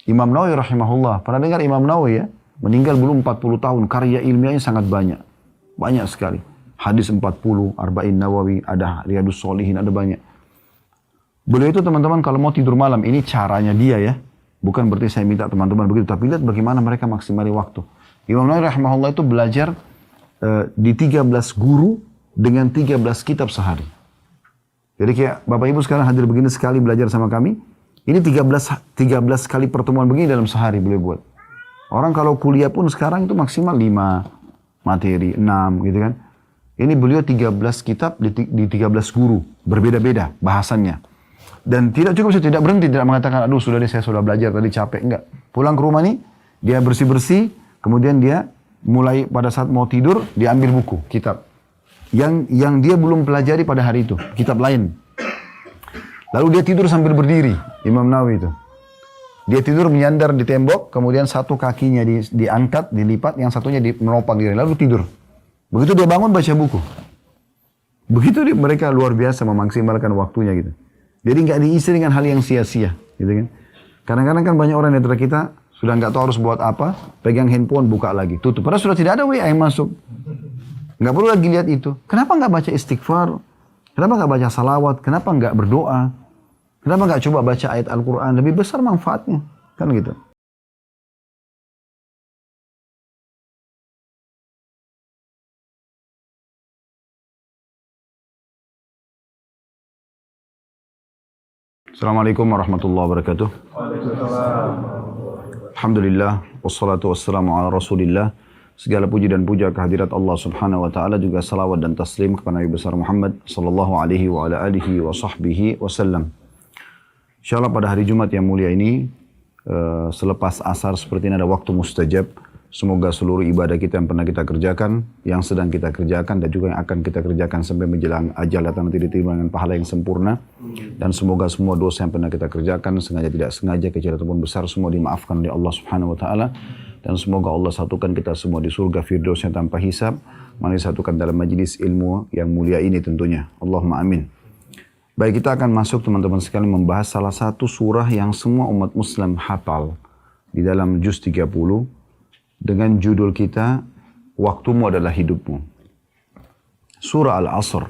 Imam Nawawi rahimahullah, pernah dengar Imam Nawawi ya? Meninggal belum 40 tahun, karya ilmiahnya sangat banyak. Banyak sekali. Hadis 40, Arba'in Nawawi, ada Riyadus Shalihin, ada banyak. Beliau itu teman-teman kalau mau tidur malam, ini caranya dia ya. Bukan berarti saya minta teman-teman begitu, tapi lihat bagaimana mereka maksimali waktu. Imam Nawawi rahimahullah itu belajar di 13 guru dengan 13 kitab sehari. Jadi kayak Bapak Ibu sekarang hadir begini sekali belajar sama kami, ini 13 kali pertemuan begini dalam sehari beliau buat. Orang kalau kuliah pun sekarang itu maksimal 5 materi, 6 gitu kan. Ini beliau 13 kitab di 13 guru, berbeda-beda bahasannya. Dan tidak cukup, saya tidak berhenti, tidak mengatakan, aduh sudah deh saya sudah belajar tadi capek, enggak. Pulang ke rumah nih, dia bersih-bersih, kemudian dia mulai pada saat mau tidur, dia ambil buku, kitab. Yang dia belum pelajari pada hari itu, kitab lain. Lalu dia tidur sambil berdiri, Imam Nawawi itu. Dia tidur menyandar di tembok, kemudian satu kakinya diangkat, dilipat, yang satunya menopang diri, lalu tidur. Begitu dia bangun baca buku. Begitu mereka luar biasa memaksimalkan waktunya gitu. Jadi nggak diisi dengan hal yang sia-sia, gitu kan? Kadang-kadang kan banyak orang di antara kita sudah nggak tahu harus buat apa, pegang handphone buka lagi, tutup. Padahal sudah tidak ada WA yang masuk. Nggak perlu lagi lihat itu. Kenapa nggak baca istighfar? Kenapa nggak baca salawat? Kenapa nggak berdoa? Kenapa nggak coba baca ayat Al-Quran? Lebih besar manfaatnya. Kan gitu. Assalamualaikum warahmatullahi wabarakatuh. Alhamdulillah, wassalatu wassalamu ala rasulillah. Segala puji dan puja kehadirat Allah subhanahu wa ta'ala, juga salawat dan taslim kepada Nabi besar Muhammad sallallahu alaihi wa ala alihi wa sahbihi wasallam. InsyaAllah pada hari Jumat yang mulia ini, selepas asar seperti ini ada waktu mustajab. Semoga seluruh ibadah kita yang pernah kita kerjakan, yang sedang kita kerjakan, dan juga yang akan kita kerjakan sampai menjelang ajal datang nanti diterima dengan pahala yang sempurna. Dan semoga semua dosa yang pernah kita kerjakan, sengaja tidak sengaja, kecil ataupun besar, semua dimaafkan oleh Allah subhanahu wa ta'ala. Dan semoga Allah satukan kita semua di surga firdausnya tanpa hisab. Mari satukan dalam majlis ilmu yang mulia ini tentunya. Allahumma amin. Baik, kita akan masuk teman-teman sekalian membahas salah satu surah yang semua umat Muslim hafal. Di dalam juz 30. Dengan judul kita, Waktumu adalah Hidupmu. Surah Al-Asr.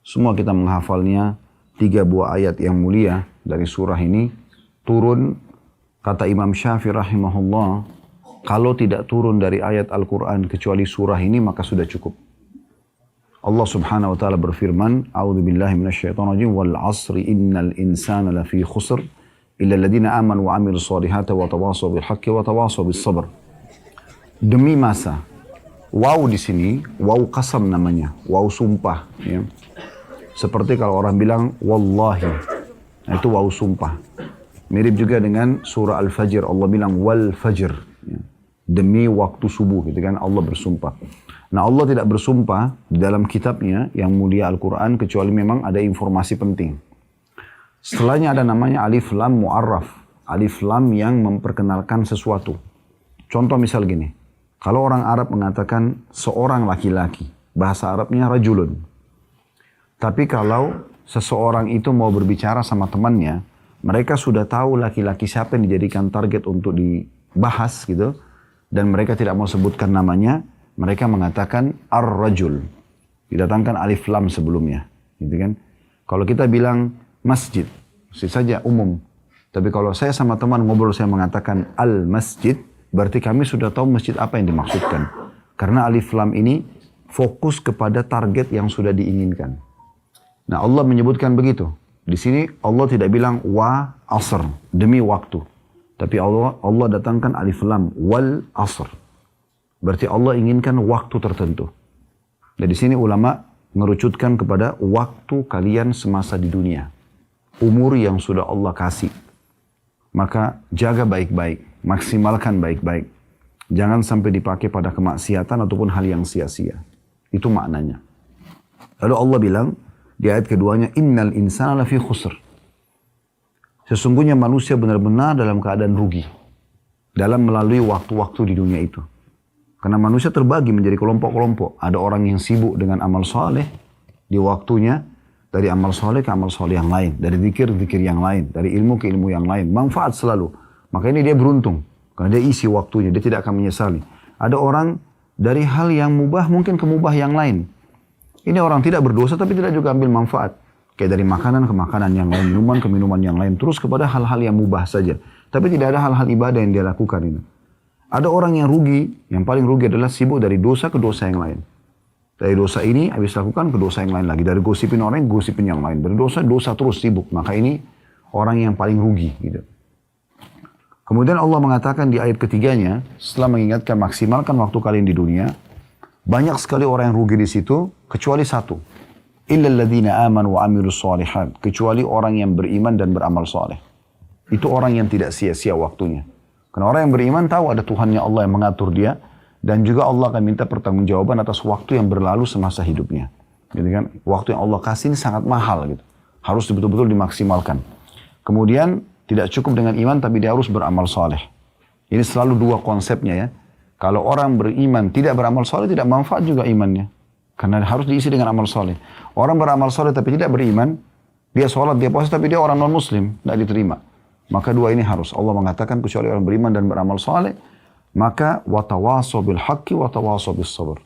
Semua kita menghafalnya, 3 buah ayat yang mulia dari surah ini. Turun, kata Imam Syafi'i rahimahullah, kalau tidak turun dari ayat Al-Quran kecuali surah ini, maka sudah cukup. Allah subhanahu wa ta'ala berfirman, A'udhu billahi minasyaitonirrajim, wal asri innal insana lafi khusr, illa alladhina amanu wa amilu salihata wa tawasaw bil haqqi wa tawasaw bis sabr. Demi masa. Waw di sini, waw qasam namanya, waw sumpah. Ya. Seperti kalau orang bilang, wallahi. Nah, itu waw sumpah. Mirip juga dengan surah Al-Fajr. Allah bilang, wal fajr. Ya. Demi waktu subuh, gitu kan, Allah bersumpah. Nah, Allah tidak bersumpah di dalam kitabnya yang mulia Al-Quran, kecuali memang ada informasi penting. Setelahnya ada namanya alif lam mu'arraf. Alif lam yang memperkenalkan sesuatu. Contoh misal gini. Kalau orang Arab mengatakan seorang laki-laki, bahasa Arabnya rajulun. Tapi kalau seseorang itu mau berbicara sama temannya, mereka sudah tahu laki-laki siapa yang dijadikan target untuk dibahas gitu, dan mereka tidak mau sebutkan namanya, mereka mengatakan ar-rajul. Didatangkan alif lam sebelumnya, gitu kan? Kalau kita bilang masjid, saja umum. Tapi kalau saya sama teman ngobrol, saya mengatakan al-masjid, berarti kami sudah tahu masjid apa yang dimaksudkan. Karena alif lam ini fokus kepada target yang sudah diinginkan. Nah, Allah menyebutkan begitu. Di sini Allah tidak bilang wa asr, demi waktu. Tapi Allah datangkan alif lam wal asr. Berarti Allah inginkan waktu tertentu. Dan di sini ulama mengerucutkan kepada waktu kalian semasa di dunia. Umur yang sudah Allah kasih. Maka jaga baik-baik. Maksimalkan baik-baik. Jangan sampai dipakai pada kemaksiatan ataupun hal yang sia-sia. Itu maknanya. Lalu Allah bilang di ayat keduanya, innal insana lafi khusr. Sesungguhnya manusia benar-benar dalam keadaan rugi. Dalam melalui waktu-waktu di dunia itu. Karena manusia terbagi menjadi kelompok-kelompok. Ada orang yang sibuk dengan amal soleh di waktunya. Dari amal soleh ke amal soleh yang lain. Dari zikir-zikir yang lain. Dari ilmu ke ilmu yang lain. Manfaat selalu. Maka ini dia beruntung. Karena dia isi waktunya, dia tidak akan menyesali. Ada orang dari hal yang mubah mungkin ke mubah yang lain. Ini orang tidak berdosa tapi tidak juga ambil manfaat. Kayak dari makanan ke makanan yang lain, minuman ke minuman yang lain. Terus kepada hal-hal yang mubah saja. Tapi tidak ada hal-hal ibadah yang dia lakukan ini. Ada orang yang rugi, yang paling rugi adalah sibuk dari dosa ke dosa yang lain. Dari dosa ini habis lakukan ke dosa yang lain lagi. Dari gosipin orang, gosipin yang lain. Dari dosa terus sibuk. Maka ini orang yang paling rugi. Gitu. Kemudian Allah mengatakan di ayat ketiganya, setelah mengingatkan maksimalkan waktu kalian di dunia, banyak sekali orang yang rugi di situ, kecuali satu. Illal ladzina amanu wa amilus shalihat, kecuali orang yang beriman dan beramal saleh. Itu orang yang tidak sia-sia waktunya. Karena orang yang beriman tahu ada Tuhannya Allah yang mengatur dia, dan juga Allah akan minta pertanggungjawaban atas waktu yang berlalu semasa hidupnya. Gitu kan? Waktu yang Allah kasih ini sangat mahal gitu. Harus betul-betul dimaksimalkan. Kemudian tidak cukup dengan iman tapi dia harus beramal saleh. Ini selalu dua konsepnya ya. Kalau orang beriman tidak beramal saleh tidak manfaat juga imannya. Karena harus diisi dengan amal soleh. Orang beramal soleh tapi tidak beriman, dia sholat, dia puasa tapi dia orang non-muslim, tidak diterima. Maka dua ini harus. Allah mengatakan kecuali orang beriman dan beramal soleh, maka watawasaw bil haqqi watawasaw bis sabr.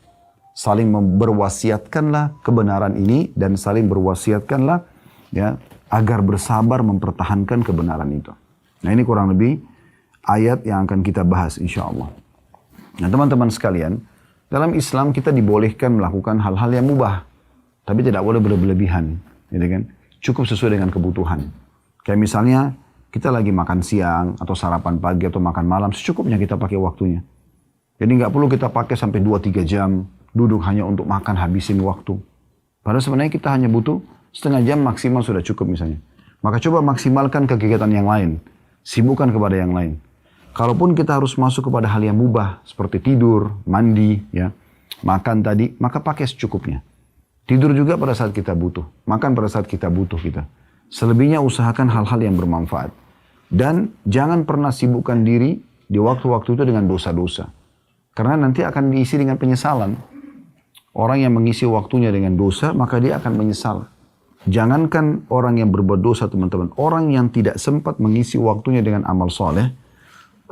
Saling berwasiatkanlah kebenaran ini dan saling berwasiatkanlah ya agar bersabar mempertahankan kebenaran itu. Nah ini kurang lebih ayat yang akan kita bahas insya-Allah. Nah teman-teman sekalian, dalam Islam kita dibolehkan melakukan hal-hal yang mubah, tapi tidak boleh berlebihan, gitu kan? Cukup sesuai dengan kebutuhan. Kayak misalnya kita lagi makan siang atau sarapan pagi atau makan malam, secukupnya kita pakai waktunya. Jadi nggak perlu kita pakai sampai 2-3 jam duduk hanya untuk makan habisin waktu. Padahal sebenarnya kita hanya butuh setengah jam maksimal sudah cukup misalnya. Maka coba maksimalkan kegiatan yang lain, sibukkan kepada yang lain. Kalaupun kita harus masuk kepada hal yang mubah, seperti tidur, mandi, ya, makan tadi, maka pakai secukupnya. Tidur juga pada saat kita butuh, makan pada saat kita butuh kita. Selebihnya usahakan hal-hal yang bermanfaat. Dan jangan pernah sibukkan diri di waktu-waktu itu dengan dosa-dosa. Karena nanti akan diisi dengan penyesalan. Orang yang mengisi waktunya dengan dosa, maka dia akan menyesal. Jangankan orang yang berbuat dosa teman-teman, orang yang tidak sempat mengisi waktunya dengan amal soleh,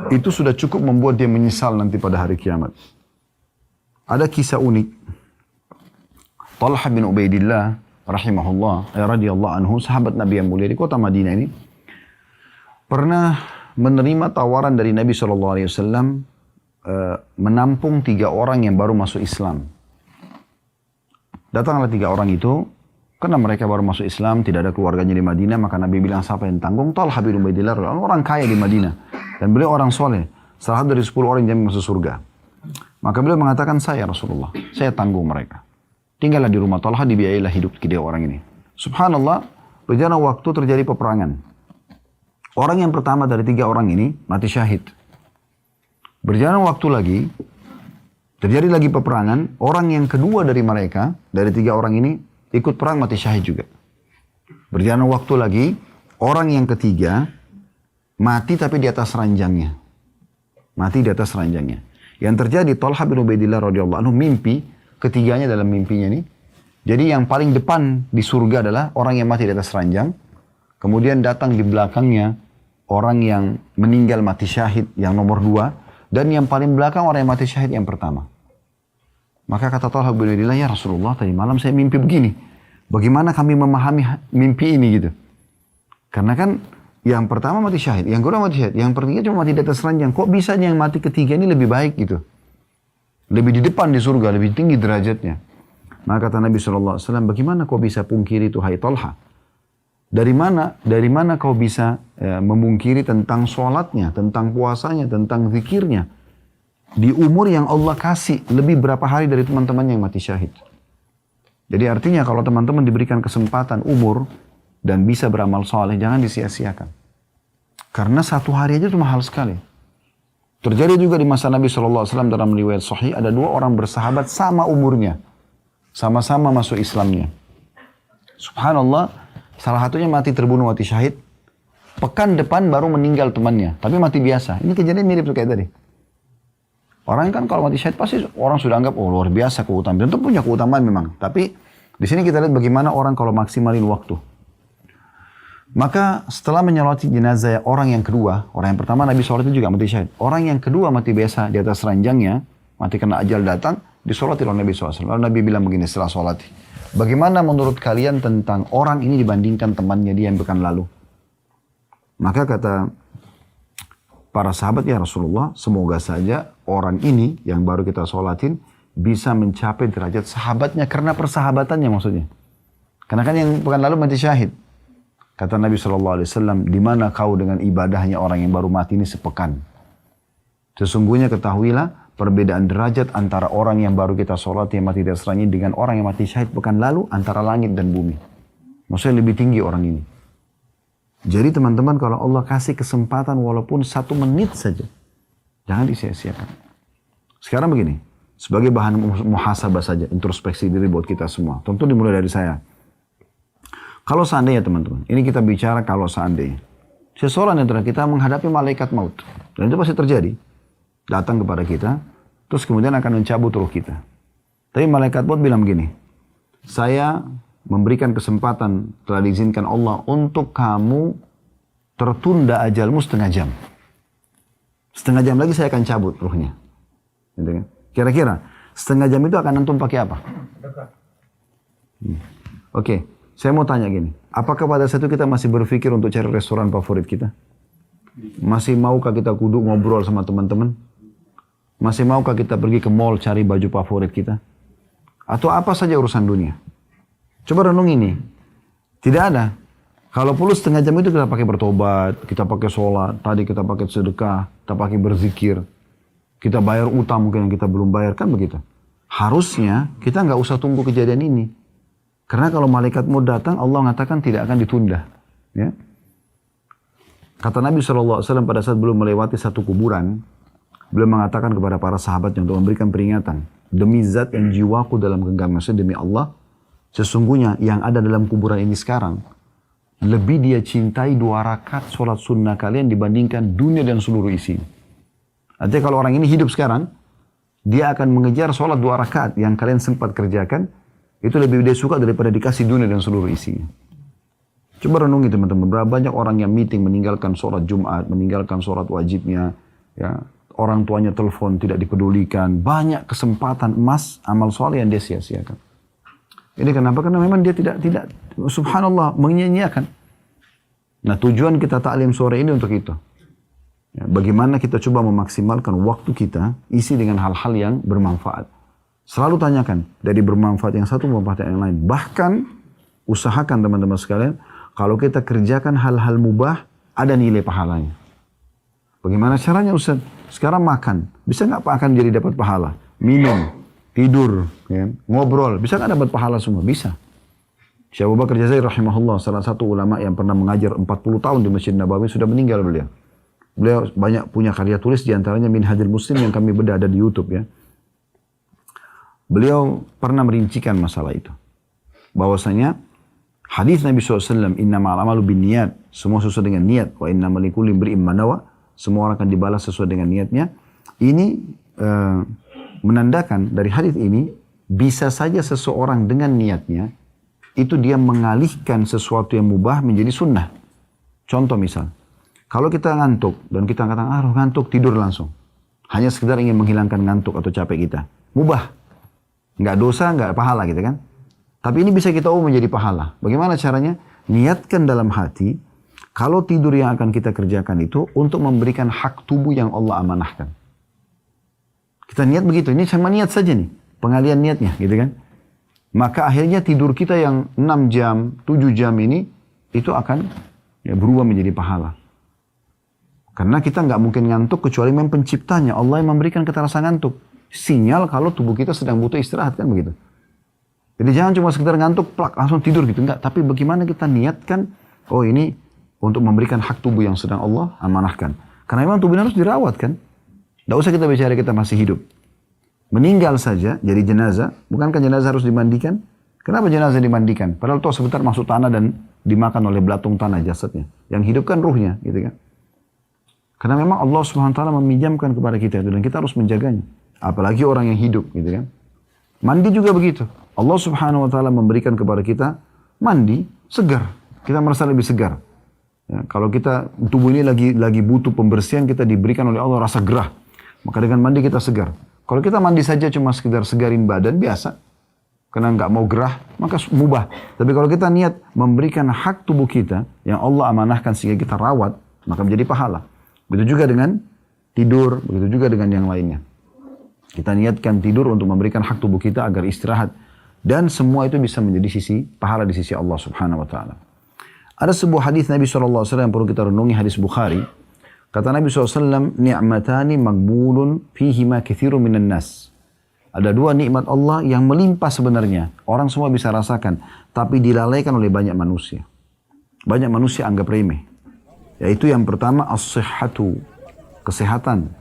itu sudah cukup membuat dia menyesal nanti pada hari kiamat. Ada kisah unik. Talha bin Ubaidillah rahimahullah, radhiyallahu anhu, sahabat Nabi yang mulia di kota Madinah ini, pernah menerima tawaran dari Nabi SAW menampung 3 orang yang baru masuk Islam. Datanglah 3 orang itu, karena mereka baru masuk Islam, tidak ada keluarganya di Madinah, maka Nabi bilang siapa yang tanggung? Talha bin Ubaidillah, orang kaya di Madinah. Dan beliau orang soleh, salah satu dari 10 orang yang masuk surga. Maka beliau mengatakan, saya Rasulullah, saya tanggung mereka. Tinggallah di rumah Talha, dibiayailah hidup kedua orang ini. Subhanallah, berjalan waktu terjadi peperangan. Orang yang pertama dari 3 orang ini mati syahid. Berjalan waktu lagi, terjadi lagi peperangan, orang yang kedua dari mereka, dari 3 orang ini, ikut perang mati syahid juga. Berjalan waktu lagi, orang yang ketiga, mati tapi di atas ranjangnya. Mati di atas ranjangnya. Yang terjadi, Talha bin Ubaidillah radhiyallahu anhu mimpi, ketiganya dalam mimpinya ini. Jadi yang paling depan di surga adalah orang yang mati di atas ranjang. Kemudian datang di belakangnya orang yang meninggal mati syahid yang nomor 2. Dan yang paling belakang orang yang mati syahid yang pertama. Maka kata Talha bin Ubaidillah, ya Rasulullah tadi malam saya mimpi begini. Bagaimana kami memahami mimpi ini gitu. Karena kan yang pertama mati syahid, yang kedua mati syahid, yang ketiga cuma mati di atas ranjang. Kok bisa yang mati ketiga ini lebih baik gitu? Lebih di depan di surga, lebih tinggi derajatnya. Maka kata Nabi SAW, bagaimana kau bisa pungkiri itu hai Talha? Dari mana kau bisa memungkiri tentang sholatnya, tentang puasanya, tentang zikirnya? Di umur yang Allah kasih, lebih berapa hari dari teman-teman yang mati syahid. Jadi artinya kalau teman-teman diberikan kesempatan umur, dan bisa beramal soleh, jangan disia-siakan. Karena 1 hari aja itu mahal sekali. Terjadi juga di masa Nabi SAW dalam riwayat sahih, ada 2 orang bersahabat sama umurnya. Sama-sama masuk Islamnya. Subhanallah, salah satunya mati terbunuh, mati syahid. Pekan depan baru meninggal temannya, tapi mati biasa. Ini kejadian mirip kayak tadi. Orang kan kalau mati syahid pasti orang sudah anggap, oh luar biasa keutamaan. Tentu punya keutamaan memang. Tapi di sini kita lihat bagaimana orang kalau maksimalin waktu. Maka setelah menyolati jenazah orang yang kedua, orang yang pertama Nabi sholat itu juga mati syahid. Orang yang kedua mati biasa di atas ranjangnya, mati kena ajal datang, disolati oleh Nabi SAW. Lalu Nabi bilang begini setelah sholat, bagaimana menurut kalian tentang orang ini dibandingkan temannya dia yang pekan lalu? Maka kata para sahabat, ya Rasulullah, semoga saja orang ini yang baru kita sholatin bisa mencapai derajat sahabatnya karena persahabatannya maksudnya. Karena kan yang pekan lalu mati syahid. Kata Nabi SAW, di mana kau dengan ibadahnya orang yang baru mati ini sepekan? Sesungguhnya ketahuilah perbedaan derajat antara orang yang baru kita sholat yang mati di atas ranjang dengan orang yang mati syahid pekan lalu antara langit dan bumi. Maksudnya lebih tinggi orang ini. Jadi teman-teman, kalau Allah kasih kesempatan walaupun 1 menit saja, jangan disia-siakan. Sekarang begini, sebagai bahan muhasabah saja, introspeksi diri buat kita semua. Tentu dimulai dari saya. Kalau seandainya teman-teman, ini kita bicara kalau seandainya. Seseorang antara kita menghadapi malaikat maut. Dan itu pasti terjadi. Datang kepada kita, terus kemudian akan mencabut ruh kita. Tapi malaikat maut bilang begini, saya memberikan kesempatan telah diizinkan Allah untuk kamu tertunda ajalmu setengah jam. Setengah jam lagi saya akan cabut ruhnya. Gitu kan? Kira-kira setengah jam itu akan antum pakai apa? Oke. Saya mau tanya gini, apakah pada saat itu kita masih berpikir untuk cari restoran favorit kita? Masih maukah kita duduk ngobrol sama teman-teman? Masih maukah kita pergi ke mall cari baju favorit kita? Atau apa saja urusan dunia? Coba renung ini. Tidak ada. Kalau perlu setengah jam itu kita pakai bertobat, kita pakai sholat, tadi kita pakai sedekah, kita pakai berzikir, kita bayar utang mungkin yang kita belum bayar, kan begitu. Harusnya kita nggak usah tunggu kejadian ini. Karena kalau malaikat mau datang, Allah mengatakan tidak akan ditunda. Ya. Kata Nabi SAW pada saat belum melewati satu kuburan, beliau mengatakan kepada para sahabatnya untuk memberikan peringatan. Demi zat yang jiwaku dalam genggamannya, demi Allah, sesungguhnya yang ada dalam kuburan ini sekarang, lebih dia cintai 2 rakaat sholat sunnah kalian dibandingkan dunia dan seluruh isinya. Artinya kalau orang ini hidup sekarang, dia akan mengejar sholat 2 rakaat yang kalian sempat kerjakan, itu lebih dia suka daripada dikasih dunia dan seluruh isinya. Coba renungi teman-teman, berapa banyak orang yang meeting meninggalkan sholat Jumat, meninggalkan sholat wajibnya, ya, orang tuanya telepon tidak dipedulikan, banyak kesempatan emas amal soleh yang dia sia-siakan. Ini kenapa? Karena memang dia tidak subhanallah menyia-nyiakan. Nah tujuan kita taklim sore ini untuk itu. Ya, bagaimana kita coba memaksimalkan waktu kita isi dengan hal-hal yang bermanfaat. Selalu tanyakan, dari bermanfaat yang satu bermanfaat yang lain. Bahkan, usahakan teman-teman sekalian, kalau kita kerjakan hal-hal mubah, ada nilai pahalanya. Bagaimana caranya Ustaz? Sekarang makan, bisa nggak akan jadi dapat pahala? Minum, tidur, ya, ngobrol, bisa nggak dapat pahala semua? Bisa. Syekh Abu Bakar Jazair rahimahullah, salah satu ulama yang pernah mengajar 40 tahun di Masjid Nabawi, sudah meninggal beliau. Beliau banyak punya karya tulis, diantaranya Minhajul Muslim yang kami bedah ada di YouTube ya. Beliau pernah merincikan masalah itu. Bahwasanya hadis Nabi SAW, innamal amalu binniyat, semua sesuai dengan niat, wa innamal likulli imri'in ma nawa, semua orang akan dibalas sesuai dengan niatnya. Ini menandakan dari hadis ini, bisa saja seseorang dengan niatnya, itu dia mengalihkan sesuatu yang mubah menjadi sunnah. Contoh misal, kalau kita ngantuk, dan kita katakan, ngantuk, tidur langsung. Hanya sekedar ingin menghilangkan ngantuk atau capek kita. Mubah. Nggak dosa, nggak pahala gitu kan. Tapi ini bisa kita ubah menjadi pahala. Bagaimana caranya? Niatkan dalam hati, kalau tidur yang akan kita kerjakan itu untuk memberikan hak tubuh yang Allah amanahkan. Kita niat begitu, ini sama niat saja nih. Pengalian niatnya gitu kan. Maka akhirnya tidur kita yang 6 jam, 7 jam ini, itu akan ya, berubah menjadi pahala. Karena kita nggak mungkin ngantuk kecuali memang penciptanya. Allah yang memberikan kita rasa ngantuk. Sinyal kalau tubuh kita sedang butuh istirahat kan begitu. Jadi jangan cuma sekedar ngantuk, plak, langsung tidur gitu. Enggak, tapi bagaimana kita niatkan, oh ini untuk memberikan hak tubuh yang sedang Allah amanahkan. Karena memang tubuh harus dirawat kan. Tidak usah kita bicara kita masih hidup. Meninggal saja jadi jenazah, bukankah jenazah harus dimandikan? Kenapa jenazah dimandikan? Padahal toh sebentar masuk tanah dan dimakan oleh belatung tanah jasadnya. Yang hidup kan ruhnya gitu kan. Karena memang Allah SWT meminjamkan kepada kita itu dan kita harus menjaganya. Apalagi orang yang hidup gitu kan. Mandi juga begitu. Allah Subhanahu wa taala memberikan kepada kita mandi segar. Kita merasa lebih segar. Ya, kalau kita tubuh ini lagi butuh pembersihan, kita diberikan oleh Allah rasa gerah. Maka dengan mandi kita segar. Kalau kita mandi saja cuma sekedar segarin badan biasa, karena nggak mau gerah, maka mubah. Tapi kalau kita niat memberikan hak tubuh kita yang Allah amanahkan sehingga kita rawat, maka menjadi pahala. Begitu juga dengan tidur, begitu juga dengan yang lainnya. Kita niatkan tidur untuk memberikan hak tubuh kita agar istirahat. Dan semua itu bisa menjadi pahala di sisi Allah subhanahu wa ta'ala. Ada sebuah hadis Nabi SAW yang perlu kita renungi, hadis Bukhari. Kata Nabi SAW, ni'matani magbulun fihima kathirun minan nas. Ada dua nikmat Allah yang melimpah sebenarnya. Orang semua bisa rasakan. Tapi dilalaikan oleh banyak manusia. Banyak manusia anggap remeh. Yaitu yang pertama, as-sihhatu. Kesehatan.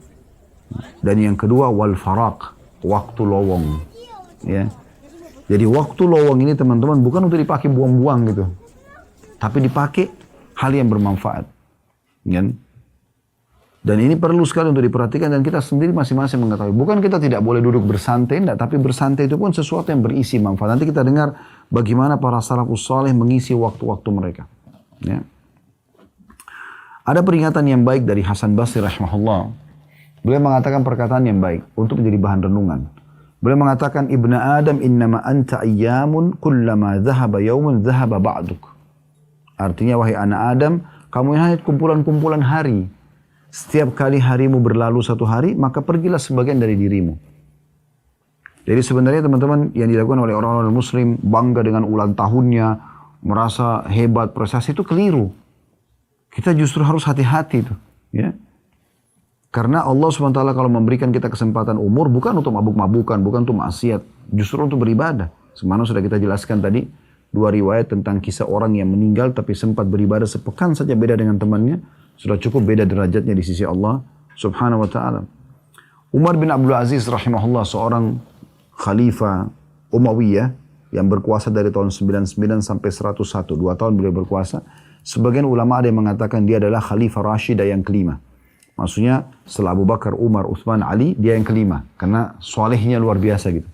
Dan yang kedua, wal faraq. Waktu lowong. Ya. Jadi waktu lowong ini teman-teman bukan untuk dipakai buang-buang gitu. Tapi dipakai hal yang bermanfaat. Kan? Dan ini perlu sekali untuk diperhatikan dan kita sendiri masing-masing mengetahui. Bukan kita tidak boleh duduk bersantai, enggak, tapi bersantai itu pun sesuatu yang berisi manfaat. Nanti kita dengar bagaimana para salafus saleh mengisi waktu-waktu mereka. Ya. Ada peringatan yang baik dari Hasan Basri rahimahullah. Beliau mengatakan perkataan yang baik untuk menjadi bahan renungan. Beliau mengatakan, Ibna Adam innama anta ayyamun kullama dhahaba yawmun dhahaba ba'duk. Artinya, wahai anak Adam, kamu hanya kumpulan-kumpulan hari. Setiap kali harimu berlalu satu hari, maka pergilah sebagian dari dirimu. Jadi sebenarnya teman-teman yang dilakukan oleh orang-orang muslim, bangga dengan ulang tahunnya, merasa hebat, prestasi itu keliru. Kita justru harus hati-hati itu. Ya. Karena Allah SWT kalau memberikan kita kesempatan umur, bukan untuk mabuk-mabukan, bukan untuk maksiat, justru untuk beribadah. Semana sudah kita jelaskan tadi, dua riwayat tentang kisah orang yang meninggal tapi sempat beribadah sepekan saja beda dengan temannya, sudah cukup beda derajatnya di sisi Allah subhanahu wa ta'ala. Umar bin Abdul Aziz rahimahullah, seorang khalifah Umayyah yang berkuasa dari tahun 99 sampai 101, 2 tahun beliau berkuasa. Sebagian ulama ada yang mengatakan dia adalah khalifah Rashidah yang kelima. Maksudnya setelah Abu Bakar, Umar, Uthman, Ali, dia yang kelima. Karena solehnya luar biasa gitu.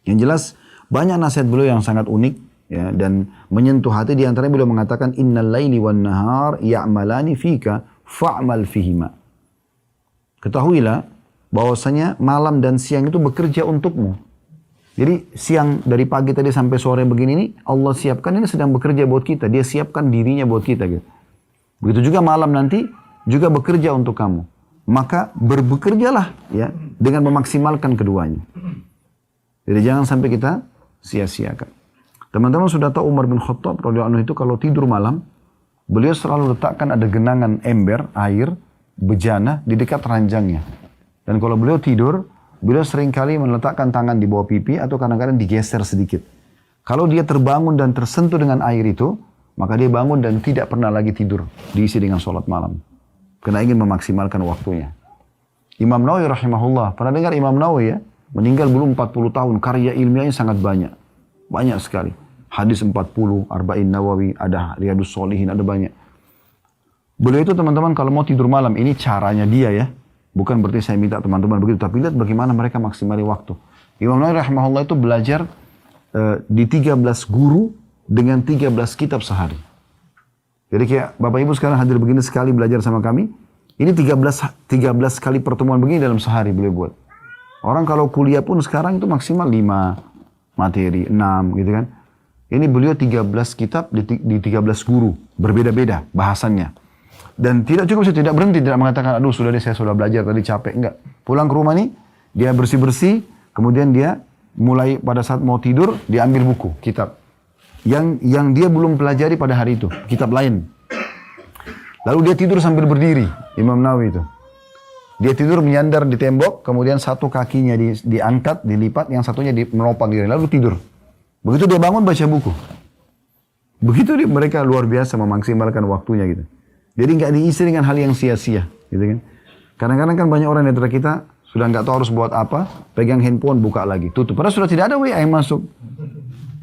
Yang jelas, banyak nasihat beliau yang sangat unik ya, dan menyentuh hati. Di antaranya beliau mengatakan, Innal laili wan nahar ya'malani fika fa'mal fihima. Ketahuilah bahwasanya malam dan siang itu bekerja untukmu. Jadi siang dari pagi tadi sampai sore begini ini, Allah siapkan ini sedang bekerja buat kita. Dia siapkan dirinya buat kita gitu. Begitu juga malam nanti juga bekerja untuk kamu. Maka bekerjalah ya dengan memaksimalkan keduanya. Jadi jangan sampai kita sia-siakan. Teman-teman sudah tahu Umar bin Khattab radhiyallahu anhu itu kalau tidur malam, beliau selalu letakkan ada genangan ember, air, bejana di dekat ranjangnya. Dan kalau beliau tidur, beliau seringkali meletakkan tangan di bawah pipi atau kadang-kadang digeser sedikit. Kalau dia terbangun dan tersentuh dengan air itu, maka dia bangun dan tidak pernah lagi tidur, diisi dengan sholat malam. Karena ingin memaksimalkan waktunya. Imam Nawawi rahimahullah, pernah dengar Imam Nawawi ya? Meninggal belum 40 tahun, karya ilmiahnya sangat banyak. Banyak sekali. Hadis 40, Arba'in Nawawi, ada Riyadus Shalihin, ada banyak. Beliau itu teman-teman kalau mau tidur malam, ini caranya dia ya. Bukan berarti saya minta teman-teman begitu, tapi lihat bagaimana mereka maksimali waktu. Imam Nawawi rahimahullah itu belajar di 13 guru dengan 13 kitab sehari. Jadi kayak Bapak Ibu sekarang hadir begini sekali belajar sama kami, ini 13 kali pertemuan begini dalam sehari beliau buat. Orang kalau kuliah pun sekarang itu maksimal 5 materi, 6 gitu kan. Ini beliau 13 kitab di 13 guru, berbeda-beda bahasannya. Dan tidak cukup, saya tidak berhenti, tidak mengatakan, aduh sudah deh saya sudah belajar tadi capek. Enggak. Pulang ke rumah nih, dia bersih-bersih, kemudian dia mulai pada saat mau tidur, dia ambil buku, kitab. Yang dia belum pelajari pada hari itu, kitab lain. Lalu dia tidur sambil berdiri, Imam Nawawi itu. Dia tidur menyandar di tembok, kemudian satu kakinya diangkat, dilipat, yang satunya menopang diri, lalu tidur. Begitu dia bangun baca buku. Begitu mereka luar biasa memaksimalkan waktunya gitu. Jadi nggak diisi dengan hal yang sia-sia, gitu kan? Kadang-kadang kan banyak orang di antara kita sudah nggak tahu harus buat apa, pegang handphone, buka lagi, tutup. Padahal sudah tidak ada WA yang masuk.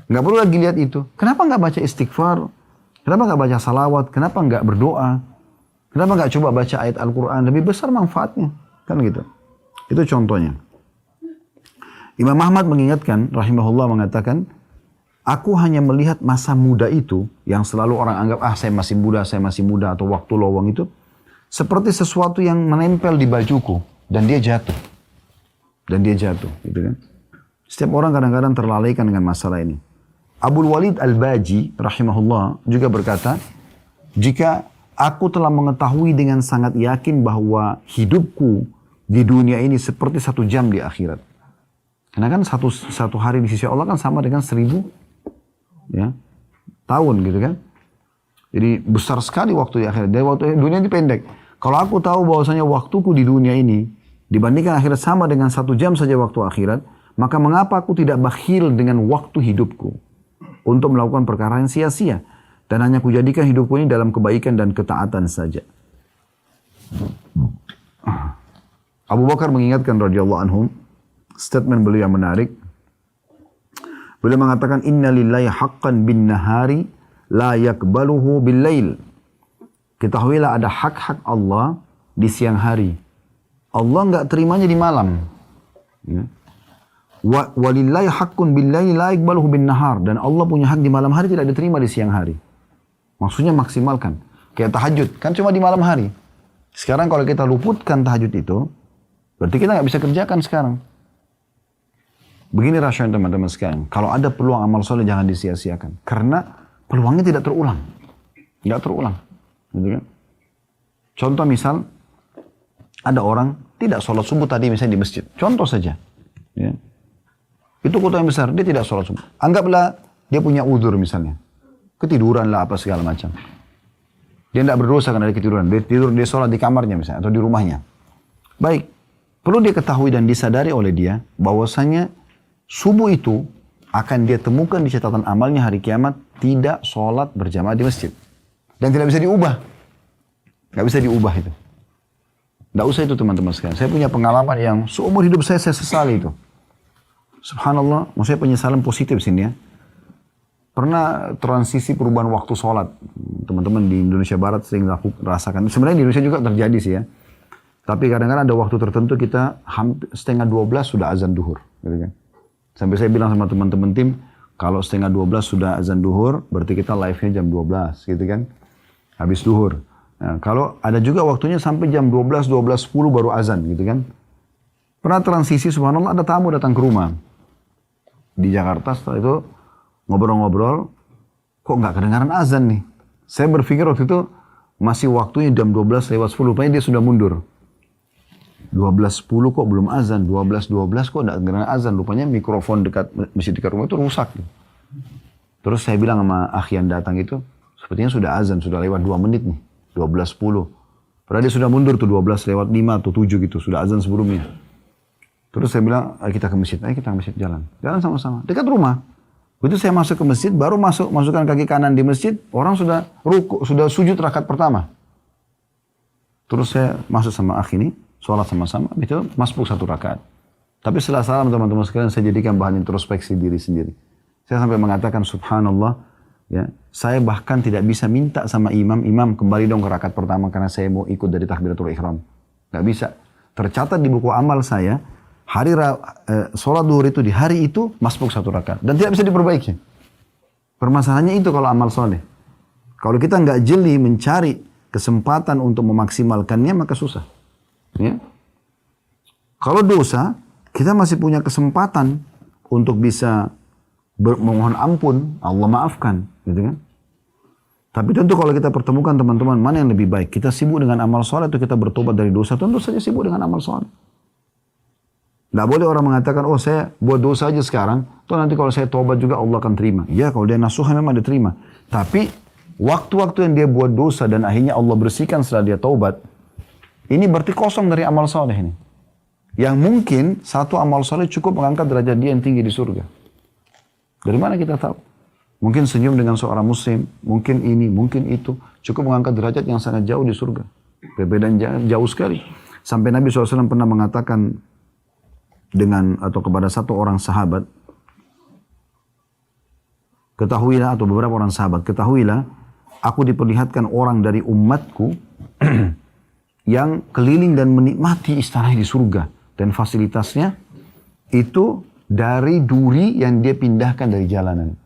Nggak perlu lagi lihat itu. Kenapa nggak baca istighfar? Kenapa nggak baca salawat? Kenapa nggak berdoa? Kenapa nggak coba baca ayat Al-Quran? Lebih besar manfaatnya, kan gitu. Itu contohnya. Imam Ahmad mengingatkan, rahimahullah mengatakan, Aku hanya melihat masa muda itu, yang selalu orang anggap, saya masih muda, atau waktu lowong itu, seperti sesuatu yang menempel di bajuku, dan dia jatuh. Gitu kan. Setiap orang kadang-kadang terlalaikan dengan masalah ini. Abul Walid Al-Baji, rahimahullah, juga berkata, jika aku telah mengetahui dengan sangat yakin bahwa hidupku di dunia ini seperti 1 jam di akhirat. Karena kan satu hari di sisi Allah kan sama dengan 1000 tahun gitu kan. Jadi besar sekali waktu di akhirat. Dan waktu dunia ini pendek. Kalau aku tahu bahwasanya waktuku di dunia ini dibandingkan akhirat sama dengan 1 jam saja waktu akhirat, maka mengapa aku tidak bakhil dengan waktu hidupku untuk melakukan perkara yang sia-sia, dan hanya kujadikan hidupku ini dalam kebaikan dan ketaatan saja. Abu Bakar mengingatkan radhiyallahu anhum, statement beliau yang menarik. Beliau mengatakan, inna lillahi haqqan bin nahari la yakbaluhu bil lail. Ketahuilah ada hak-hak Allah di siang hari. Allah enggak terimanya di malam. Walillahi haqqun bil lail la yakbaluhu bin nahar. Dan Allah punya hak di malam hari, tidak diterima di siang hari. Maksudnya maksimalkan. Kayak tahajud, kan cuma di malam hari. Sekarang kalau kita luputkan tahajud itu, berarti kita nggak bisa kerjakan sekarang. Begini rasional teman-teman sekalian. Kalau ada peluang amal soleh jangan disia-siakan. Karena peluangnya tidak terulang. Tidak terulang. Gitu kan? Contoh misal, ada orang tidak sholat subuh tadi misalnya di masjid. Contoh saja. Ya. Itu kota yang besar, dia tidak sholat subuh. Anggaplah dia punya udzur misalnya. Ketiduran lah apa segala macam. Dia tidak berdosa karena dia ketiduran. Dia tidur, dia sholat di kamarnya misalnya. Atau di rumahnya. Baik. Perlu dia ketahui dan disadari oleh dia bahwasanya subuh itu akan dia temukan di catatan amalnya hari kiamat tidak sholat berjamaah di masjid. Dan tidak bisa diubah. Nggak bisa diubah itu. Nggak usah itu teman-teman sekalian. Saya punya pengalaman yang seumur hidup saya sesali itu. Subhanallah, maksudnya penyesalan positif sini ya. Pernah transisi perubahan waktu sholat. Teman-teman di Indonesia Barat sering rasakan. Sebenarnya di Indonesia juga terjadi sih ya. Tapi kadang-kadang ada waktu tertentu kita hampir 11:30 sudah azan duhur. Gitu kan. Sampai saya bilang sama teman-teman tim, kalau 11:30 sudah azan duhur, berarti kita live-nya jam 12 gitu kan. Habis duhur. Nah, kalau ada juga waktunya sampai jam 12, 12:10 baru azan gitu kan. Pernah transisi subhanallah ada tamu datang ke rumah. Di Jakarta setelah itu ngobrol-ngobrol, kok nggak kedengaran azan nih. Saya berpikir waktu itu masih waktunya jam 12:10, rupanya dia sudah mundur. 12:10 kok belum azan, 12:12 kok nggak kedengaran azan, rupanya mikrofon masjid dekat rumah itu rusak. Terus saya bilang sama akhi yang datang itu, sepertinya sudah azan, sudah lewat 2 menit nih, 12:10. Padahal dia sudah mundur tuh 12:05 atau 7 gitu, sudah azan sebelumnya. Terus saya bilang, ayo kita ke masjid jalan sama-sama, dekat rumah. Begitu saya masuk ke masjid, baru masukkan kaki kanan di masjid, orang sudah ruku, sudah sujud rakaat pertama. Terus saya masuk sama akhi ini, sholat sama-sama, itu masbuk 1 rakaat. Tapi setelah salam teman-teman sekalian, saya jadikan bahan introspeksi diri sendiri. Saya sampai mengatakan subhanallah, ya, saya bahkan tidak bisa minta sama imam kembali dong ke rakaat pertama karena saya mau ikut dari takbiratul ihram. Gak bisa. Tercatat di buku amal saya, sholat duhur itu di hari itu masbuk 1 rakaat. Dan tidak bisa diperbaiki. Permasalahannya itu kalau amal soleh. Kalau kita nggak jeli mencari kesempatan untuk memaksimalkannya, maka susah. Ya. Kalau dosa, kita masih punya kesempatan untuk bisa memohon ampun, Allah maafkan, gitu kan? Tapi tentu kalau kita pertemukan teman-teman, mana yang lebih baik? Kita sibuk dengan amal soleh atau kita bertobat dari dosa? Tentu saja sibuk dengan amal soleh. Tidak boleh orang mengatakan, oh saya buat dosa aja sekarang, toh nanti kalau saya tobat juga Allah akan terima. Ya kalau dia nasuha memang diterima. Tapi waktu-waktu yang dia buat dosa dan akhirnya Allah bersihkan setelah dia taubat, ini berarti kosong dari amal soleh ini. Yang mungkin satu amal soleh cukup mengangkat derajat dia yang tinggi di surga. Dari mana kita tahu? Mungkin senyum dengan seorang muslim, mungkin ini, mungkin itu. Cukup mengangkat derajat yang sangat jauh di surga. Perbedaan jauh sekali. Sampai Nabi SAW pernah mengatakan atau kepada satu orang sahabat, ketahuilah, atau beberapa orang sahabat, ketahuilah, aku diperlihatkan orang dari umatku yang keliling dan menikmati istana di surga. Dan fasilitasnya itu dari duri yang dia pindahkan dari jalanan.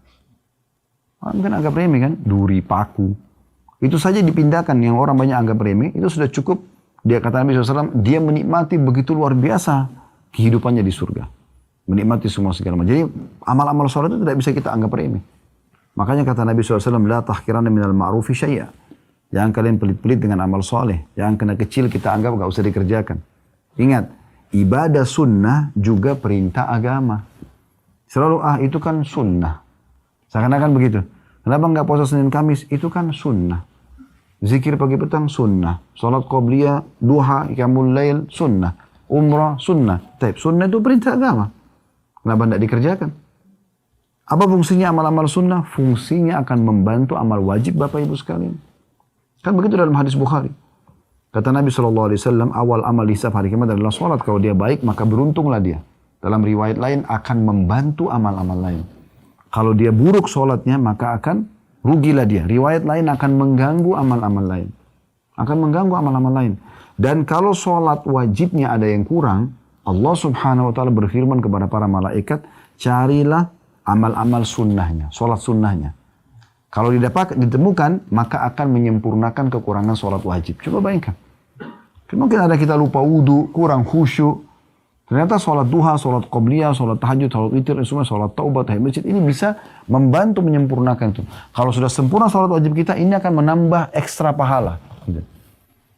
Orang kan anggap remeh kan, duri, paku. Itu saja dipindahkan yang orang banyak anggap remeh, itu sudah cukup. Dia kata Nabi SAW, dia menikmati begitu luar biasa kehidupannya di surga. Menikmati semua segala macam. Jadi amal-amal sholat itu tidak bisa kita anggap remeh. Makanya kata Nabi SAW, la tahkiranna minal ma'rufi syai'a. Jangan kalian pelit-pelit dengan amal soleh. Jangan kena kecil kita anggap gak usah dikerjakan. Ingat, ibadah sunnah juga perintah agama. Selalu, itu kan sunnah. Seakan-akan begitu. Kenapa nggak puasa Senin Kamis? Itu kan sunnah. Zikir pagi petang sunnah. Salat qobliyah, duha, qiyamul lail sunnah. Umrah sunnah. Tapi sunnah itu perintah agama. Kenapa nggak dikerjakan? Apa fungsinya amal-amal sunnah? Fungsinya akan membantu amal wajib Bapak Ibu sekalian. Kan begitu dalam hadis Bukhari. Kata Nabi SAW, awal amal hisab hari kiamat adalah sholat. Kalau dia baik, maka beruntunglah dia. Dalam riwayat lain, akan membantu amal-amal lain. Kalau dia buruk sholatnya, maka akan rugilah dia. Riwayat lain akan mengganggu amal-amal lain. Akan mengganggu amal-amal lain. Dan kalau sholat wajibnya ada yang kurang, Allah Subhanahu wa ta'ala berfirman kepada para malaikat, carilah amal-amal sunnahnya, sholat sunnahnya. Kalau ditemukan, maka akan menyempurnakan kekurangan sholat wajib. Coba bayangkan. Mungkin ada kita lupa wudu, kurang khusyuk. Ternyata sholat duha, sholat qobliyah, sholat tahajud, sholat witir, semua sholat taubat, tahiyat masjid. Ini bisa membantu menyempurnakan itu. Kalau sudah sempurna sholat wajib kita, ini akan menambah ekstra pahala.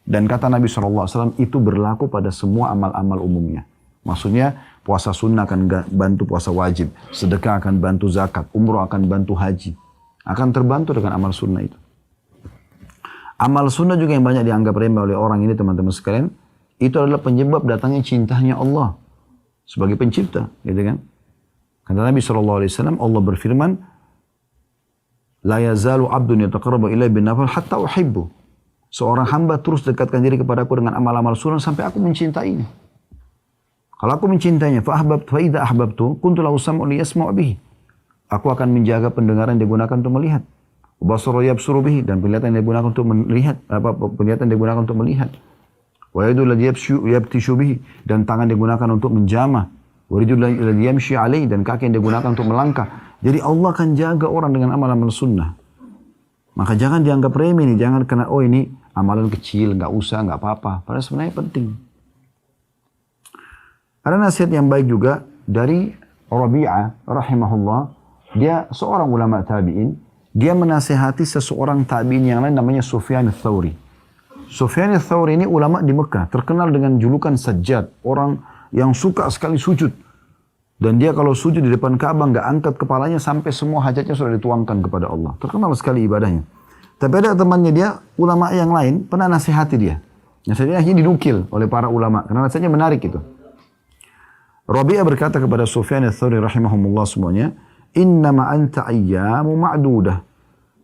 Dan kata Nabi SAW, itu berlaku pada semua amal-amal umumnya. Maksudnya, puasa sunnah akan bantu puasa wajib. Sedekah akan bantu zakat. Umroh akan bantu haji. Akan terbantu dengan amal sunnah itu. Amal sunnah juga yang banyak dianggap remeh oleh orang ini teman-teman sekalian. Itu adalah penyebab datangnya cintanya Allah. Sebagai pencipta. Gitu kan. Kata Nabi SAW, Allah berfirman, La yazalu abdun yataqarrabu ilai bin nafal hatta uhibbu. Seorang hamba terus dekatkan diri kepadaku dengan amal-amal sunnah sampai aku mencintainya. Kalau aku mencintainya, fa'idha ahbabtu, kuntu lahu sam'u liyasma'u bihi. Aku akan menjaga pendengaran yang digunakan untuk melihat. Basara yabsuru bihi, dan penglihatan yang digunakan untuk melihat. Penglihatan yang digunakan untuk melihat. Wa yadu alladhi yabtishu bihi, dan tangan yang digunakan untuk menjamah. Wa rijlu alladhi yamshi alaihi, dan kaki yang digunakan untuk melangkah. Jadi Allah akan jaga orang dengan amal-amal sunnah. Maka jangan dianggap remeh nih, jangan kena ini amalan kecil, nggak usah, nggak apa-apa. Padahal sebenarnya penting. Ada nasihat yang baik juga dari Rabi'ah rahimahullah. Dia seorang ulama tabi'in. Dia menasihati seseorang tabi'in yang lain namanya Sufyan ats-Tsauri. Sufyan ats-Tsauri ini ulama di Mekah. Terkenal dengan julukan Sajjad. Orang yang suka sekali sujud. Dan dia kalau sujud di depan Ka'bah nggak angkat kepalanya sampai semua hajatnya sudah dituangkan kepada Allah. Terkenal sekali ibadahnya. Tapi ada temannya dia, ulama yang lain, pernah nasihati dia. Nasihatnya akhirnya dinukil oleh para ulama. Karena nasihatnya menarik itu. Rabi'ah berkata kepada Sufyan ats-Tsauri rahimahumullah semuanya, Innama anta ayyamu ma'dudah.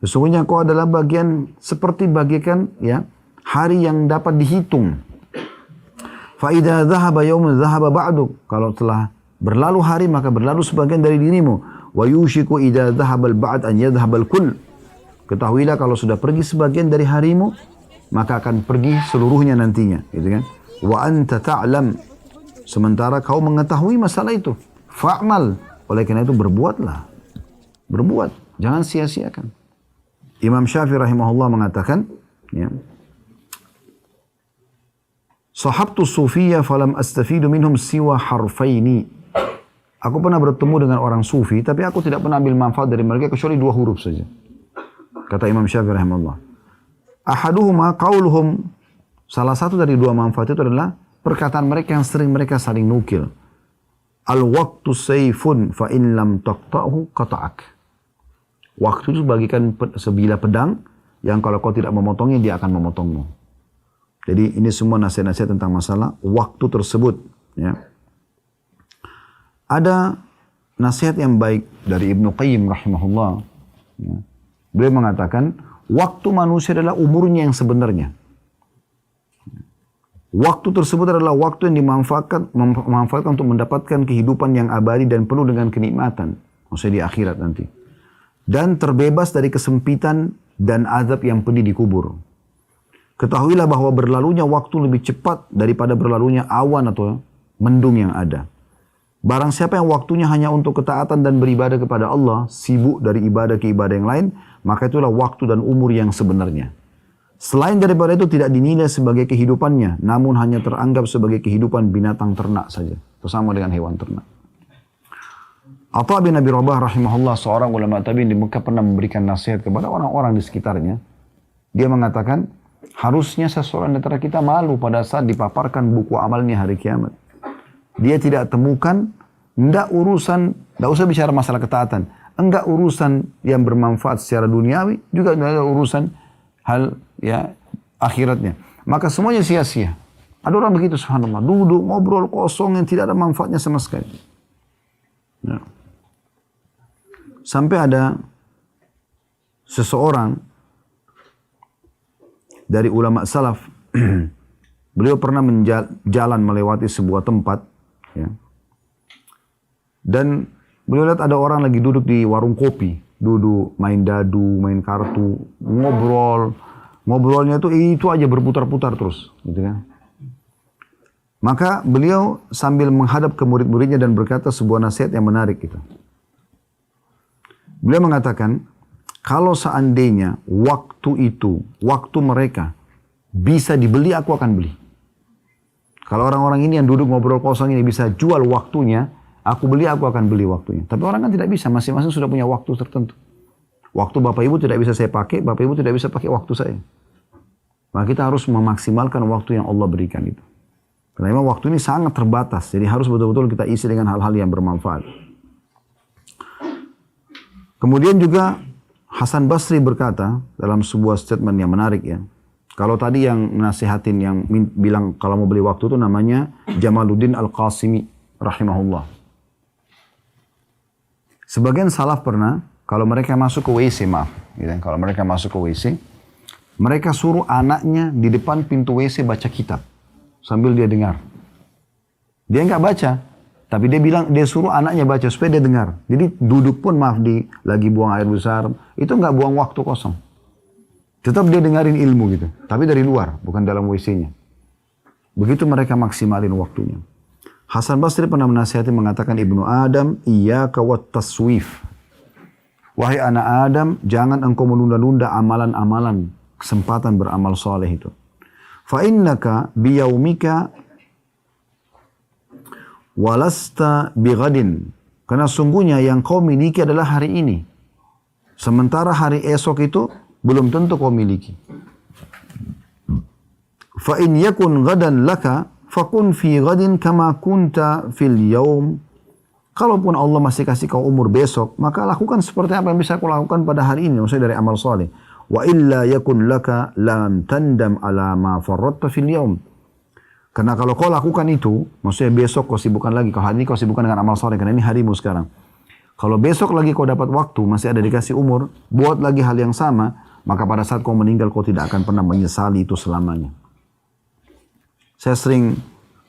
Sesungguhnya kau adalah bagian seperti bagikan ya hari yang dapat dihitung. Fa idza dhahaba yawmun dhahaba ba'du. Kalau telah berlalu hari maka berlalu sebagian dari dirimu. Wa yushiku idza dhahaba al-ba'd an yadhhaba al-kull. Ketahuilah kalau sudah pergi sebagian dari harimu maka akan pergi seluruhnya nantinya, gitu kan? Wa anta ta'lam. Sementara kau mengetahui masalah itu. Fa'mal. Oleh karena itu berbuatlah. Berbuat. Jangan sia-siakan. Imam Syafi'i rahimahullah mengatakan, ya, Sahabtu sufiyya falam astafidu minhum siwa harfaini. Aku pernah bertemu dengan orang sufi, tapi aku tidak pernah ambil manfaat dari mereka kecuali 2 huruf saja. Kata Imam Syafi'i rahimahullah. Ahaduhuma qauluhum. Salah satu dari 2 manfaat itu adalah perkataan mereka yang sering mereka saling nukil. Al-waqtu sayfun fa in lam taqta'hu qata'ak. Waktu itu bagikan sebilah pedang yang kalau kau tidak memotongnya dia akan memotongmu. Jadi ini semua nasihat-nasihat tentang masalah waktu tersebut. Ya. Ada nasihat yang baik dari Ibnu Qayyim rahimahullah. Ya. Beliau mengatakan waktu manusia adalah umurnya yang sebenarnya. Waktu tersebut adalah waktu yang dimanfaatkan untuk mendapatkan kehidupan yang abadi dan penuh dengan kenikmatan. Maksudnya di akhirat nanti. Dan terbebas dari kesempitan dan azab yang pedih di kubur. Ketahuilah bahwa berlalunya waktu lebih cepat daripada berlalunya awan atau mendung yang ada. Barang siapa yang waktunya hanya untuk ketaatan dan beribadah kepada Allah, sibuk dari ibadah ke ibadah yang lain, maka itulah waktu dan umur yang sebenarnya. Selain daripada itu tidak dinilai sebagai kehidupannya, namun hanya teranggap sebagai kehidupan binatang ternak saja. Bersama dengan hewan ternak. Atha bin Abi Rabah rahimahullah, seorang ulama tabi'in di Mekah, pernah memberikan nasihat kepada orang-orang di sekitarnya. Dia mengatakan, harusnya seseorang di antara kita malu pada saat dipaparkan buku amalnya hari kiamat. Dia tidak temukan, tidak usah bicara masalah ketaatan, enggak urusan yang bermanfaat secara duniawi, juga tidak ada urusan hal ya akhiratnya. Maka semuanya sia-sia. Ada orang begitu, subhanallah, duduk ngobrol kosong yang tidak ada manfaatnya sama sekali. Ya. Sampai ada seseorang dari ulama salaf, beliau pernah jalan melewati sebuah tempat, ya. Dan beliau lihat ada orang lagi duduk di warung kopi, duduk main dadu, main kartu, ngobrolnya itu aja berputar-putar terus, gitu kan. Maka beliau sambil menghadap ke murid-muridnya dan berkata sebuah nasihat yang menarik gitu. Beliau mengatakan, kalau seandainya waktu mereka bisa dibeli, aku akan beli. Kalau orang-orang ini yang duduk ngobrol kosong ini bisa jual waktunya, aku akan beli waktunya. Tapi orang kan tidak bisa, masing-masing sudah punya waktu tertentu. Waktu Bapak Ibu tidak bisa saya pakai, Bapak Ibu tidak bisa pakai waktu saya. Maka kita harus memaksimalkan waktu yang Allah berikan itu. Karena memang waktu ini sangat terbatas, jadi harus betul-betul kita isi dengan hal-hal yang bermanfaat. Kemudian juga Hasan Basri berkata dalam sebuah statement yang menarik ya. Kalau tadi yang nasihatin yang bilang kalau mau beli waktu itu namanya Jamaluddin Al-Qasimi rahimahullah. Sebagian salaf pernah kalau mereka masuk ke WC, kalau mereka masuk ke WC, mereka suruh anaknya di depan pintu WC baca kitab sambil dia dengar. Dia nggak baca, tapi dia suruh anaknya baca supaya dia dengar. Jadi duduk pun lagi buang air besar, itu nggak buang waktu kosong. Tetap dia dengarin ilmu gitu, tapi dari luar, bukan dalam WC-nya. Begitu mereka maksimalin waktunya. Hasan Basri pernah menasihati mengatakan, Ibnu Adam, iyyaka wat taswif. Wahai anak Adam, jangan engkau menunda-nunda amalan-amalan, kesempatan beramal soleh itu. Fa innaka biyaumika walasta bighadin. Karena sungguhnya yang kau miliki adalah hari ini. Sementara hari esok itu belum tentu kau miliki. Fa in yakun ghadan laka fakun fi ghadin kama kunta fil yaum. Kalaupun Allah masih kasih kau umur besok, maka lakukan seperti apa yang bisa kau lakukan pada hari ini, maksudnya dari amal saleh. Wa illa yakun laka lam tandam ala ma farratta fil yaum. Karena kalau kau lakukan itu, maksudnya besok kau sibukkan lagi, kalau hari ini kau sibukkan dengan amal saleh, karena ini harimu sekarang. Kalau besok lagi kau dapat waktu, masih ada dikasih umur, buat lagi hal yang sama, maka pada saat kau meninggal kau tidak akan pernah menyesali itu selamanya. Saya sering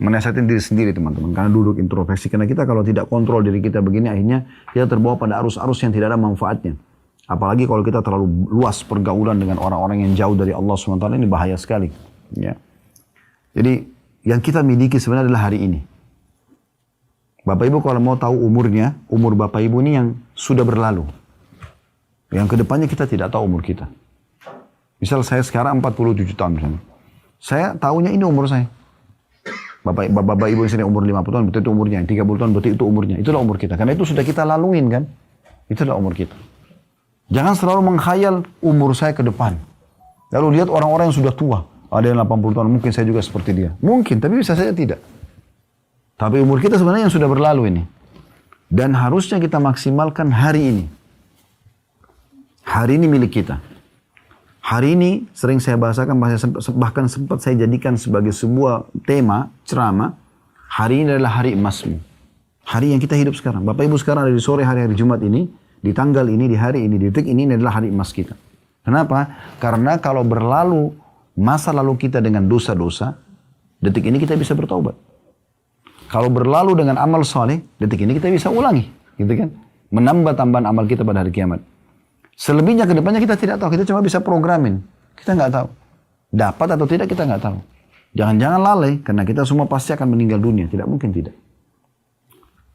menasihatin diri sendiri teman-teman, karena duduk introspeksi. Karena kita kalau tidak kontrol diri kita begini, akhirnya kita terbawa pada arus-arus yang tidak ada manfaatnya. Apalagi kalau kita terlalu luas pergaulan dengan orang-orang yang jauh dari Allah SWT, ini bahaya sekali. Ya. Jadi yang kita miliki sebenarnya adalah hari ini. Bapak Ibu kalau mau tahu umurnya, umur Bapak Ibu ini yang sudah berlalu. Yang kedepannya kita tidak tahu umur kita. Misal saya sekarang 47 tahun misalnya. Saya tahunya ini umur saya. Bapak Ibu yang sini umur 50 tahun, betul itu umurnya. 30 tahun, betul itu umurnya. Itulah umur kita. Karena itu sudah kita laluin kan. Itulah umur kita. Jangan selalu menghayal umur saya ke depan. Lalu lihat orang-orang yang sudah tua. Ada yang 80 tahun, mungkin saya juga seperti dia. Mungkin, tapi bisa saja tidak. Tapi umur kita sebenarnya yang sudah berlalu ini. Dan harusnya kita maksimalkan hari ini. Hari ini milik kita. Hari ini sering saya bahasakan, bahkan sempat saya jadikan sebagai sebuah tema, ceramah. Hari ini adalah hari emasmu. Hari yang kita hidup sekarang. Bapak Ibu sekarang ada di sore hari-hari Jumat ini, di tanggal ini, di hari ini, di detik ini adalah hari emas kita. Kenapa? Karena kalau berlalu masa lalu kita dengan dosa-dosa, detik ini kita bisa bertaubat. Kalau berlalu dengan amal soleh, detik ini kita bisa ulangi. Gitu kan? Menambah tambahan amal kita pada hari kiamat. Selebihnya ke depannya kita tidak tahu. Kita cuma bisa programin. Kita nggak tahu. Dapat atau tidak kita nggak tahu. Jangan-jangan lalai. Karena kita semua pasti akan meninggal dunia. Tidak mungkin tidak.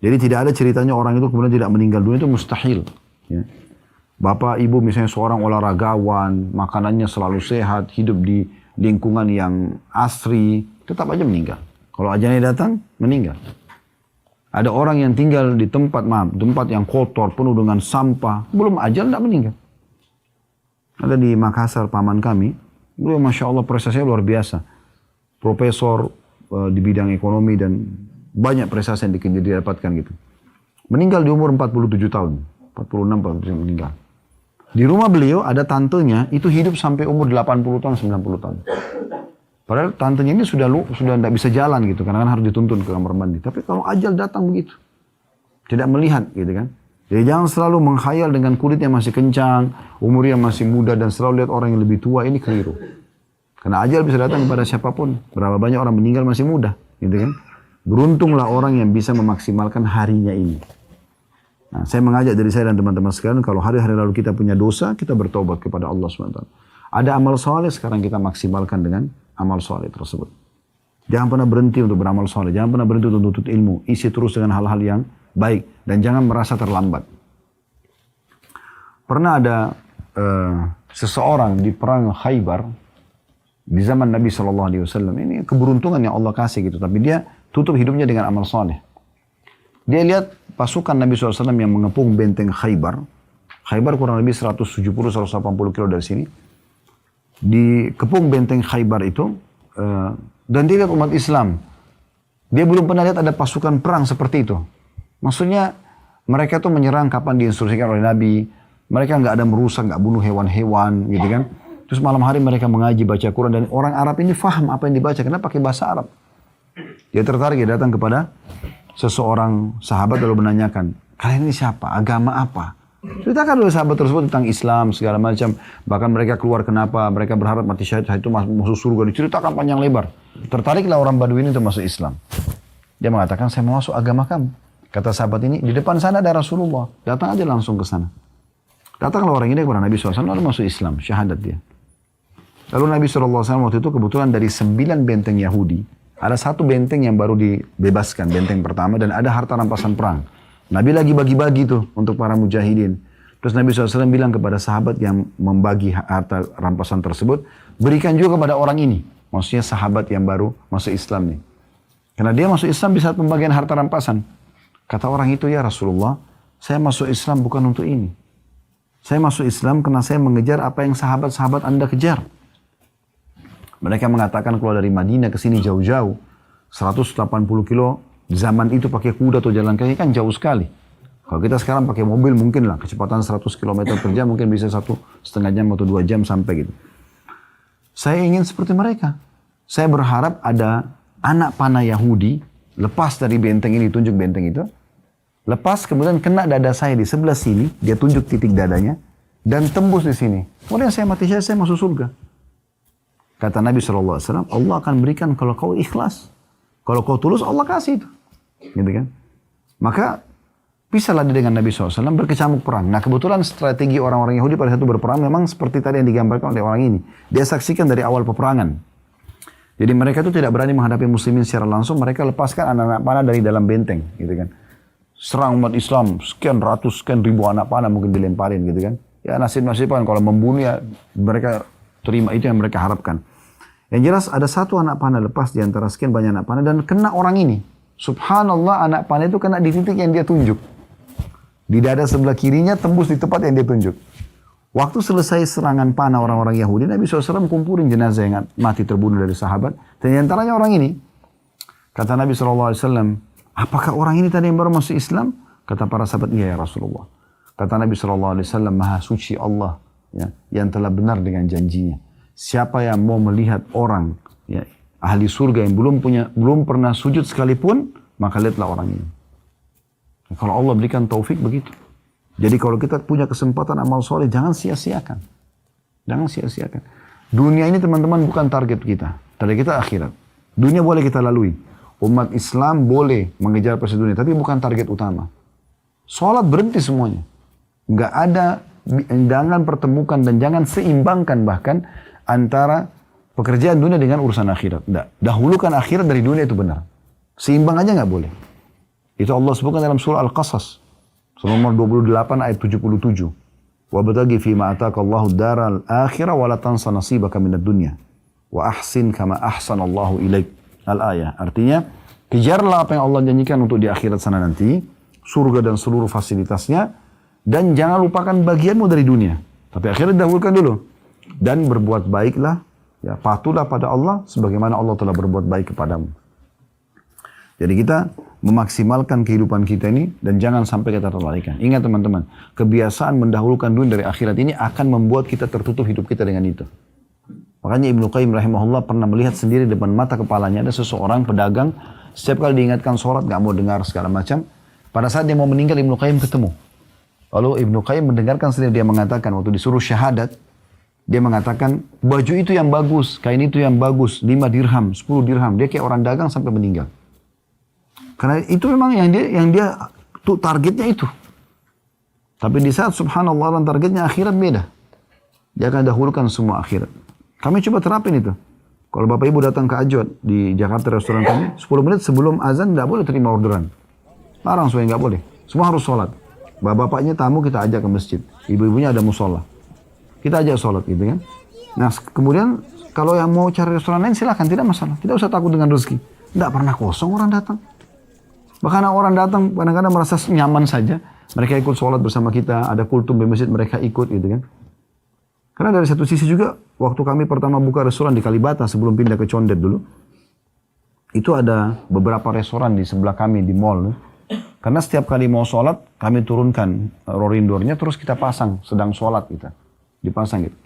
Jadi tidak ada ceritanya orang itu kemudian tidak meninggal dunia, itu mustahil. Ya. Bapak, ibu misalnya seorang olahragawan, makanannya selalu sehat, hidup di lingkungan yang asri, tetap aja meninggal. Kalau ajalnya datang, meninggal. Ada orang yang tinggal di tempat yang kotor, penuh dengan sampah, belum ajal tidak meninggal. Ada di Makassar, paman kami, beliau Masya Allah prestasinya luar biasa. Profesor di bidang ekonomi dan banyak prestasi yang didapatkan gitu. Meninggal di umur 47 tahun, 46 tahun meninggal. Di rumah beliau ada tantenya, itu hidup sampai umur 80 tahun, 90 tahun. Padahal tantenya ini sudah tidak bisa jalan gitu, karena kan harus dituntun ke kamar mandi. Tapi kalau ajal datang begitu, tidak melihat gitu kan. Jadi jangan selalu menghayal dengan kulit yang masih kencang, umur yang masih muda, dan selalu lihat orang yang lebih tua, ini keliru. Karena ajal bisa datang kepada siapapun. Berapa banyak orang meninggal masih muda, gitu kan. Beruntunglah orang yang bisa memaksimalkan harinya ini. Nah, saya mengajak dari saya dan teman-teman sekalian, kalau hari-hari lalu kita punya dosa, kita bertobat kepada Allah SWT. Ada amal soleh, sekarang kita maksimalkan dengan amal soleh tersebut. Jangan pernah berhenti untuk beramal soleh, jangan pernah berhenti untuk tuntut ilmu, isi terus dengan hal-hal yang baik, dan jangan merasa terlambat. Pernah ada seseorang di perang Khaybar, di zaman Nabi SAW, ini keberuntungan yang Allah kasih gitu, tapi dia tutup hidupnya dengan amal soleh. Dia lihat pasukan Nabi SAW yang mengepung benteng Khaybar. Khaybar kurang lebih 170-180 kilo dari sini. Dikepung benteng Khaybar itu, dan dia lihat umat Islam. Dia belum pernah lihat ada pasukan perang seperti itu. Maksudnya mereka tuh menyerang kapan diinstruksikan oleh Nabi. Mereka nggak ada merusak, nggak bunuh hewan-hewan gitu kan. Terus malam hari mereka mengaji, baca Quran. Dan orang Arab ini faham apa yang dibaca, karena pakai bahasa Arab. Dia tertarik, dia datang kepada seseorang sahabat lalu menanyakan, kalian ini siapa? Agama apa? Ceritakan oleh sahabat tersebut tentang Islam, segala macam. Bahkan mereka keluar kenapa, mereka berharap mati syahid itu masuk surga. Diceritakan panjang lebar. Tertariklah orang Badui ini untuk masuk Islam. Dia mengatakan, saya mau masuk agama kamu. Kata sahabat ini, di depan sana ada Rasulullah. Datang aja langsung ke sana. Datanglah orang ini kepada Nabi SAW, lalu masuk Islam, syahadat dia. Lalu Nabi SAW waktu itu kebetulan dari 9 benteng Yahudi, ada satu benteng yang baru dibebaskan, benteng pertama, dan ada harta rampasan perang. Nabi lagi bagi-bagi tuh untuk para mujahidin. Terus Nabi SAW bilang kepada sahabat yang membagi harta rampasan tersebut, berikan juga kepada orang ini. Maksudnya sahabat yang baru masuk Islam nih. Karena dia masuk Islam di saat pembagian harta rampasan. Kata orang itu, ya Rasulullah, saya masuk Islam bukan untuk ini. Saya masuk Islam karena saya mengejar apa yang sahabat-sahabat Anda kejar. Mereka mengatakan keluar dari Madinah ke sini jauh-jauh, 180 kilo, di zaman itu pakai kuda atau jalan kaki kan jauh sekali. Kalau kita sekarang pakai mobil mungkin lah, kecepatan 100 km per jam mungkin bisa 1,5 jam atau 2 jam sampai gitu. Saya ingin seperti mereka. Saya berharap ada anak panah Yahudi, lepas dari benteng ini, tunjuk benteng itu, lepas kemudian kena dada saya di sebelah sini, dia tunjuk titik dadanya, dan tembus di sini. Kemudian saya mati syahid, saya masuk surga. Kata Nabi SAW, Allah akan berikan kalau kau ikhlas. Kalau kau tulus, Allah kasih itu. Gitu kan? Maka, pisahlah dia dengan Nabi SAW, berkecamuk perang. Nah kebetulan strategi orang-orang Yahudi pada saat itu berperang, memang seperti tadi yang digambarkan oleh orang ini. Dia saksikan dari awal peperangan. Jadi mereka itu tidak berani menghadapi muslimin secara langsung, mereka lepaskan anak-anak panah dari dalam benteng. Gitu kan? Serang umat Islam, sekian ratus, sekian ribu anak panah mungkin dilemparin gitu kan. Ya nasib-nasib kan, kalau membunuh ya mereka terima, itu yang mereka harapkan. Yang jelas ada satu anak panah lepas di antara sekian banyak anak panah dan kena orang ini. Subhanallah, anak panah itu kena di titik yang dia tunjuk. Di dada sebelah kirinya tembus di tempat yang dia tunjuk. Waktu selesai serangan panah orang-orang Yahudi, Nabi SAW kumpulin jenazah yang mati terbunuh dari sahabat. Dan di antaranya orang ini. Kata Nabi SAW, apakah orang ini tadi yang baru masuk Islam? Kata para sahabat, iya ya Rasulullah. Kata Nabi SAW, Maha suci Allah ya, yang telah benar dengan janjinya. Siapa yang mau melihat orang ya, ahli surga yang belum pernah sujud sekalipun, maka lihatlah orang ini. Kalau Allah berikan taufik begitu. Jadi kalau kita punya kesempatan amal soleh, jangan sia-siakan. Jangan sia-siakan. Dunia ini teman-teman bukan target kita. Target kita akhirat. Dunia boleh kita lalui. Umat Islam boleh mengejar prestasi dunia, tapi bukan target utama. Sholat berhenti semuanya. Nggak ada, jangan pertemukan dan jangan seimbangkan bahkan antara pekerjaan dunia dengan urusan akhirat. Nggak. Dahulukan akhirat dari dunia itu benar. Seimbang aja nggak boleh. Itu Allah sebutkan dalam surah Al-Qasas. Surah nomor 28 ayat 77. Wabtaghi fima ataqallahu daral akhirah wa la tansa nasibaka minad dunya. Wa ahsin kama ahsanallahu ilaik. Al-ayah. Artinya, kejarlah apa yang Allah janjikan untuk di akhirat sana nanti. Surga dan seluruh fasilitasnya. Dan jangan lupakan bagianmu dari dunia. Tapi akhirat dahulukan dulu. Dan berbuat baiklah. Ya, patuhlah pada Allah sebagaimana Allah telah berbuat baik kepadamu. Jadi kita memaksimalkan kehidupan kita ini dan jangan sampai kita terlalaikan. Ingat teman-teman, kebiasaan mendahulukan dunia dari akhirat ini akan membuat kita tertutup hidup kita dengan itu. Makanya Ibnu Qayyim rahimahullah pernah melihat sendiri depan mata kepalanya ada seseorang pedagang, setiap kali diingatkan sholat gak mau dengar segala macam. Pada saat dia mau meninggal Ibnu Qayyim ketemu. Lalu Ibnu Qayyim mendengarkan sendiri, dia mengatakan waktu disuruh syahadat, dia mengatakan baju itu yang bagus, kain itu yang bagus, 5 dirham, 10 dirham. Dia kayak orang dagang sampai meninggal. Karena itu memang yang dia tuh targetnya itu. Tapi di saat subhanallah dan targetnya akhirat beda. Dia akan dahulukan semua akhirat. Kami coba terapin itu. Kalau Bapak Ibu datang ke Ajot di Jakarta restoran kami, 10 menit sebelum azan tidak boleh terima orderan. Larang supaya nggak boleh. Semua harus sholat. Bapak-bapaknya tamu kita ajak ke masjid. Ibu-ibunya ada musola. Kita ajak sholat gitu kan. Nah kemudian kalau yang mau cari restoran lain silahkan, tidak masalah. Tidak usah takut dengan rezeki. Tidak pernah kosong orang datang. Bahkan orang datang kadang-kadang merasa nyaman saja. Mereka ikut sholat bersama kita, ada kultum di masjid mereka ikut gitu kan. Karena dari satu sisi juga, waktu kami pertama buka restoran di Kalibata sebelum pindah ke Condet dulu, itu ada beberapa restoran di sebelah kami di mall. Karena setiap kali mau sholat, kami turunkan rorindornya terus kita pasang, sedang sholat kita. Dipasang gitu.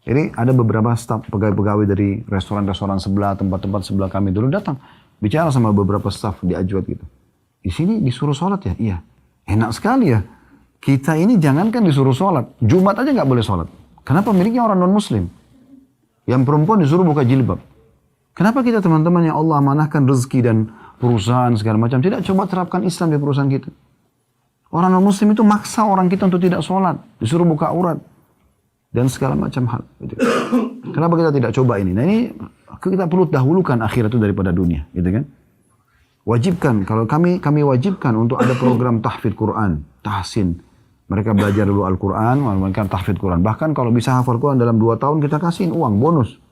Jadi ada beberapa staf pegawai-pegawai dari restoran-restoran sebelah, tempat-tempat sebelah kami dulu datang. Bicara sama beberapa staf di Ajwad gitu. Di sini disuruh sholat ya? Iya. Enak sekali ya. Kita ini jangankan disuruh sholat. Jumat aja nggak boleh sholat. Karena pemiliknya orang non-muslim. Yang perempuan disuruh buka jilbab. Kenapa kita teman-teman yang Allah amanahkan rezeki dan perusahaan segala macam tidak coba terapkan Islam di perusahaan kita? Orang non-muslim itu maksa orang kita untuk tidak sholat. Disuruh buka aurat. Dan segala macam hal. Gitu. Kenapa kita tidak coba ini? Nah ini kita perlu dahulukan akhirat itu daripada dunia. Gitu kan? Wajibkan, kalau kami wajibkan untuk ada program tahfidz Quran, tahsin. Mereka belajar dulu Al-Quran, mereka tahfidz Quran. Bahkan kalau bisa hafal Quran dalam 2 tahun, kita kasihin uang, bonus.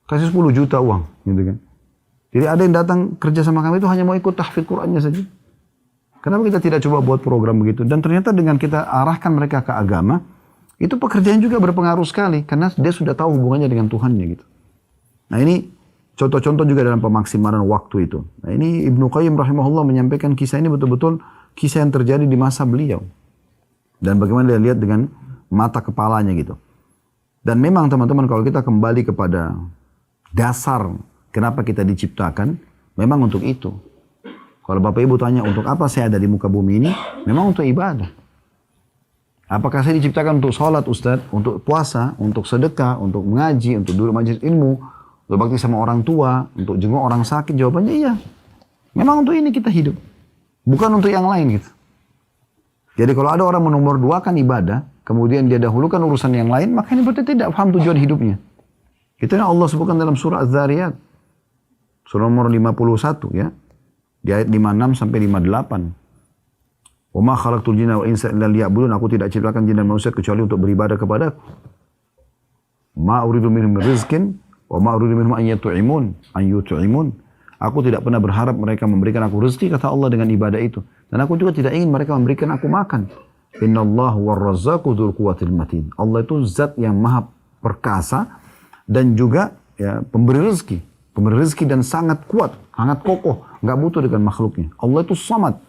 Kasih 10 juta uang, gitu kan. Jadi ada yang datang kerja sama kami itu hanya mau ikut tahfidz Qurannya saja. Kenapa kita tidak coba buat program begitu? Dan ternyata dengan kita arahkan mereka ke agama, itu pekerjaan juga berpengaruh sekali. Karena dia sudah tahu hubungannya dengan Tuhannya gitu. Nah ini contoh-contoh juga dalam pemaksimalan waktu itu. Nah ini Ibnu Qayyim rahimahullah menyampaikan kisah ini betul-betul kisah yang terjadi di masa beliau. Dan bagaimana dia lihat dengan mata kepalanya gitu. Dan memang teman-teman kalau kita kembali kepada dasar kenapa kita diciptakan, memang untuk itu. Kalau Bapak Ibu tanya untuk apa saya ada di muka bumi ini, memang untuk ibadah. Apakah saya diciptakan untuk sholat Ustaz, untuk puasa, untuk sedekah, untuk mengaji, untuk duduk majelis ilmu, untuk bakti sama orang tua, untuk jenguk orang sakit? Jawabannya iya. Memang untuk ini kita hidup. Bukan untuk yang lain gitu. Jadi kalau ada orang menomor 2 kan ibadah, kemudian dia dahulukan urusan yang lain, maka ini berarti tidak paham tujuan hidupnya. Itu yang Allah sebutkan dalam surah Az-Zariyat. Surah nomor 51 ya. Di ayat 56 sampai 58. Wa ma khalaqtul jinna wal insa illa liya'budun. Aku tidak ciptakan jin dan manusia kecuali untuk beribadah kepadaku. Ma uridu minhum min rizqin wa ma uridu minhum an yut'imun. Aku tidak pernah berharap mereka memberikan aku rezeki, kata Allah dengan ibadah itu. Dan aku juga tidak ingin mereka memberikan aku makan. Innallaha war-razzaqu dzul quwwatil matin. Allah itu zat yang maha perkasa dan juga ya, pemberi rezeki. Pemberi rezeki dan sangat kuat, sangat kokoh. Nggak butuh dengan makhluknya. Allah itu samad.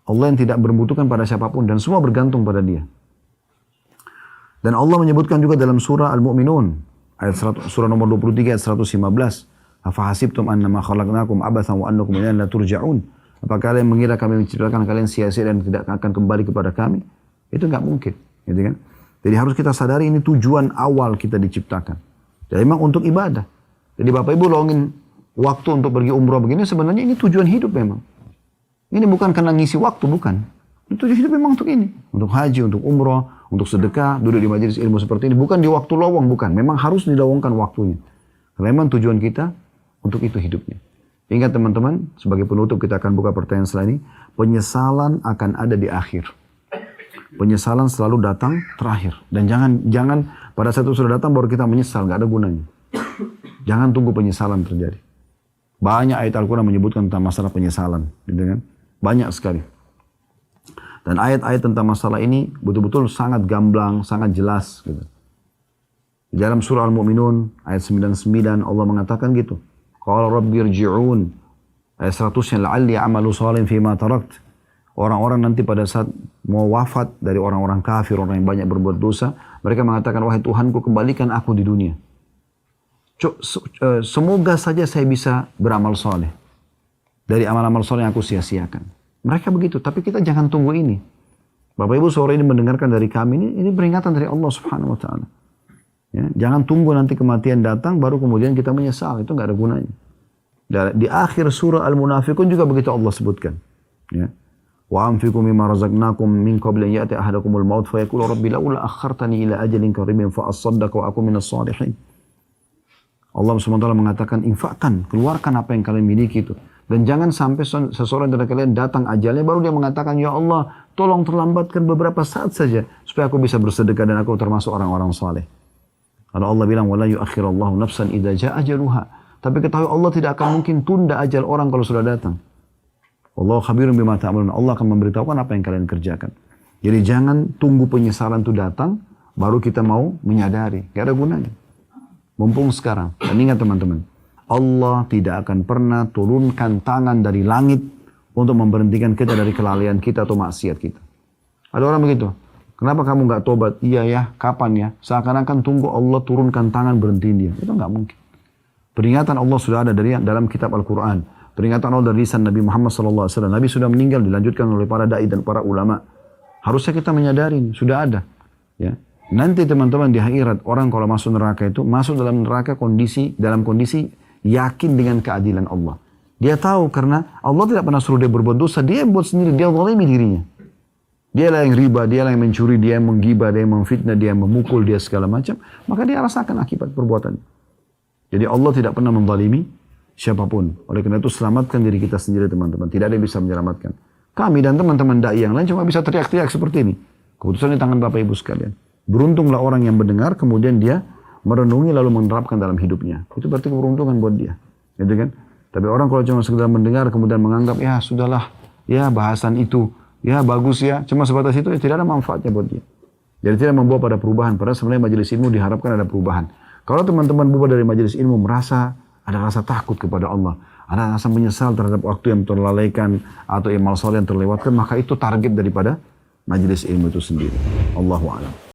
Allah yang tidak berbutuhkan pada siapapun dan semua bergantung pada dia. Dan Allah menyebutkan juga dalam surah Al-Mu'minun. Surah nomor 23 ayat 115. Afahasibtum annama khalaqnakum abathan wa annakum ilaina la turja'un. Apakah kalian mengira kami menciptakan kalian sia-sia dan tidak akan kembali kepada kami? Itu enggak mungkin, gitu kan? Jadi harus kita sadari ini tujuan awal kita diciptakan. Jadi memang untuk ibadah. Jadi Bapak Ibu luangin waktu untuk pergi umroh begini, sebenarnya ini tujuan hidup memang. Ini bukan karena ngisi waktu, bukan. Ini tujuan hidup memang untuk ini. Untuk haji, untuk umroh, untuk sedekah, duduk di majelis ilmu seperti ini. Bukan di waktu lowong, bukan. Memang harus dilowongkan waktunya. Karena memang tujuan kita untuk itu hidupnya. Ingat teman-teman, sebagai penutup kita akan buka pertanyaan setelah ini. Penyesalan akan ada di akhir. Penyesalan selalu datang terakhir. Dan jangan pada saat itu sudah datang baru kita menyesal, nggak ada gunanya. Jangan tunggu penyesalan terjadi. Banyak ayat Al-Quran menyebutkan tentang masalah penyesalan, gitu kan? Banyak sekali. Dan ayat-ayat tentang masalah ini betul-betul sangat gamblang, sangat jelas. Gitu. Di dalam surah Al-Mu'minun, ayat 99, Allah mengatakan gitu. Qala rabbi irji'un. Ayat 100-nya, la'alli amalu salim fima tarakt. Orang-orang nanti pada saat mau wafat dari orang-orang kafir, orang yang banyak berbuat dosa, mereka mengatakan, wahai Tuhanku, kembalikan aku di dunia. Semoga saja saya bisa beramal soleh. Dari amal-amal soleh yang aku sia-siakan. Mereka begitu, tapi kita jangan tunggu ini. Bapak Ibu sore ini mendengarkan dari kami, ini peringatan dari Allah Subhanahu Wa Taala. Ya, jangan tunggu nanti kematian datang, baru kemudian kita menyesal. Itu nggak ada gunanya. Di akhir surah Al-Munafiqun juga begitu Allah sebutkan. Ya. Wa anfiqu mimma razaqnakum min qabli an ya'ti ahadakumul maut fa yaqulu rabbi laula akhartani ila ajalin qaribin fa asaddaq wa akun minas salihin. Allah SWT mengatakan, infakkan, keluarkan apa yang kalian miliki itu. Dan jangan sampai seseorang dari kalian datang ajalnya, baru dia mengatakan, ya Allah, tolong terlambatkan beberapa saat saja, supaya aku bisa bersedekah dan aku termasuk orang-orang saleh. Lalu Allah bilang, wala yuakhirallahu nafsan idza jaa ajaluha. Tapi ketahui Allah tidak akan mungkin tunda ajal orang kalau sudah datang. Allah khabirun bima ta'malun. Allah akan memberitahukan apa yang kalian kerjakan. Jadi jangan tunggu penyesalan itu datang, baru kita mau menyadari. Gak ada gunanya. Mumpung sekarang. Dan ingat teman-teman, Allah tidak akan pernah turunkan tangan dari langit untuk memberhentikan kita dari kelalaian kita atau maksiat kita. Ada orang begitu. Kenapa kamu nggak tobat? Iya ya, kapan ya? Seakan-akan tunggu Allah turunkan tangan berhentiin dia. Itu nggak mungkin. Peringatan Allah sudah ada dari dalam kitab Al-Quran. Peringatan Allah dari lisan Nabi Muhammad SAW. Nabi sudah meninggal, dilanjutkan oleh para da'i dan para ulama. Harusnya kita menyadari, sudah ada. Ya. Nanti teman-teman di akhirat, orang kalau masuk neraka itu, masuk dalam neraka dalam kondisi yakin dengan keadilan Allah. Dia tahu karena Allah tidak pernah suruh dia berbuat dosa, dia buat sendiri, dia zalimi dirinya. Dia lah yang riba, dia lah yang mencuri, dia yang menggibah, dia yang memfitnah, dia yang memukul, dia segala macam. Maka dia rasakan akibat perbuatannya. Jadi Allah tidak pernah menzalimi siapapun. Oleh karena itu selamatkan diri kita sendiri teman-teman. Tidak ada yang bisa menyelamatkan. Kami dan teman-teman da'i yang lain cuma bisa teriak-teriak seperti ini. Keputusan di tangan Bapak Ibu sekalian. Beruntunglah orang yang mendengar, kemudian dia merenungi lalu menerapkan dalam hidupnya. Itu berarti keberuntungan buat dia. Gitu kan? Tapi orang kalau cuma sekedar mendengar, kemudian menganggap, ya sudahlah, ya bahasan itu, ya bagus ya, cuma sebatas itu, ya tidak ada manfaatnya buat dia. Jadi tidak membawa pada perubahan. Padahal sebenarnya majelis ilmu diharapkan ada perubahan. Kalau teman-teman bubar dari majelis ilmu merasa ada rasa takut kepada Allah, ada rasa menyesal terhadap waktu yang terlalaikan atau amal saleh yang terlewatkan, maka itu target daripada majelis ilmu itu sendiri. Allahu a'lam.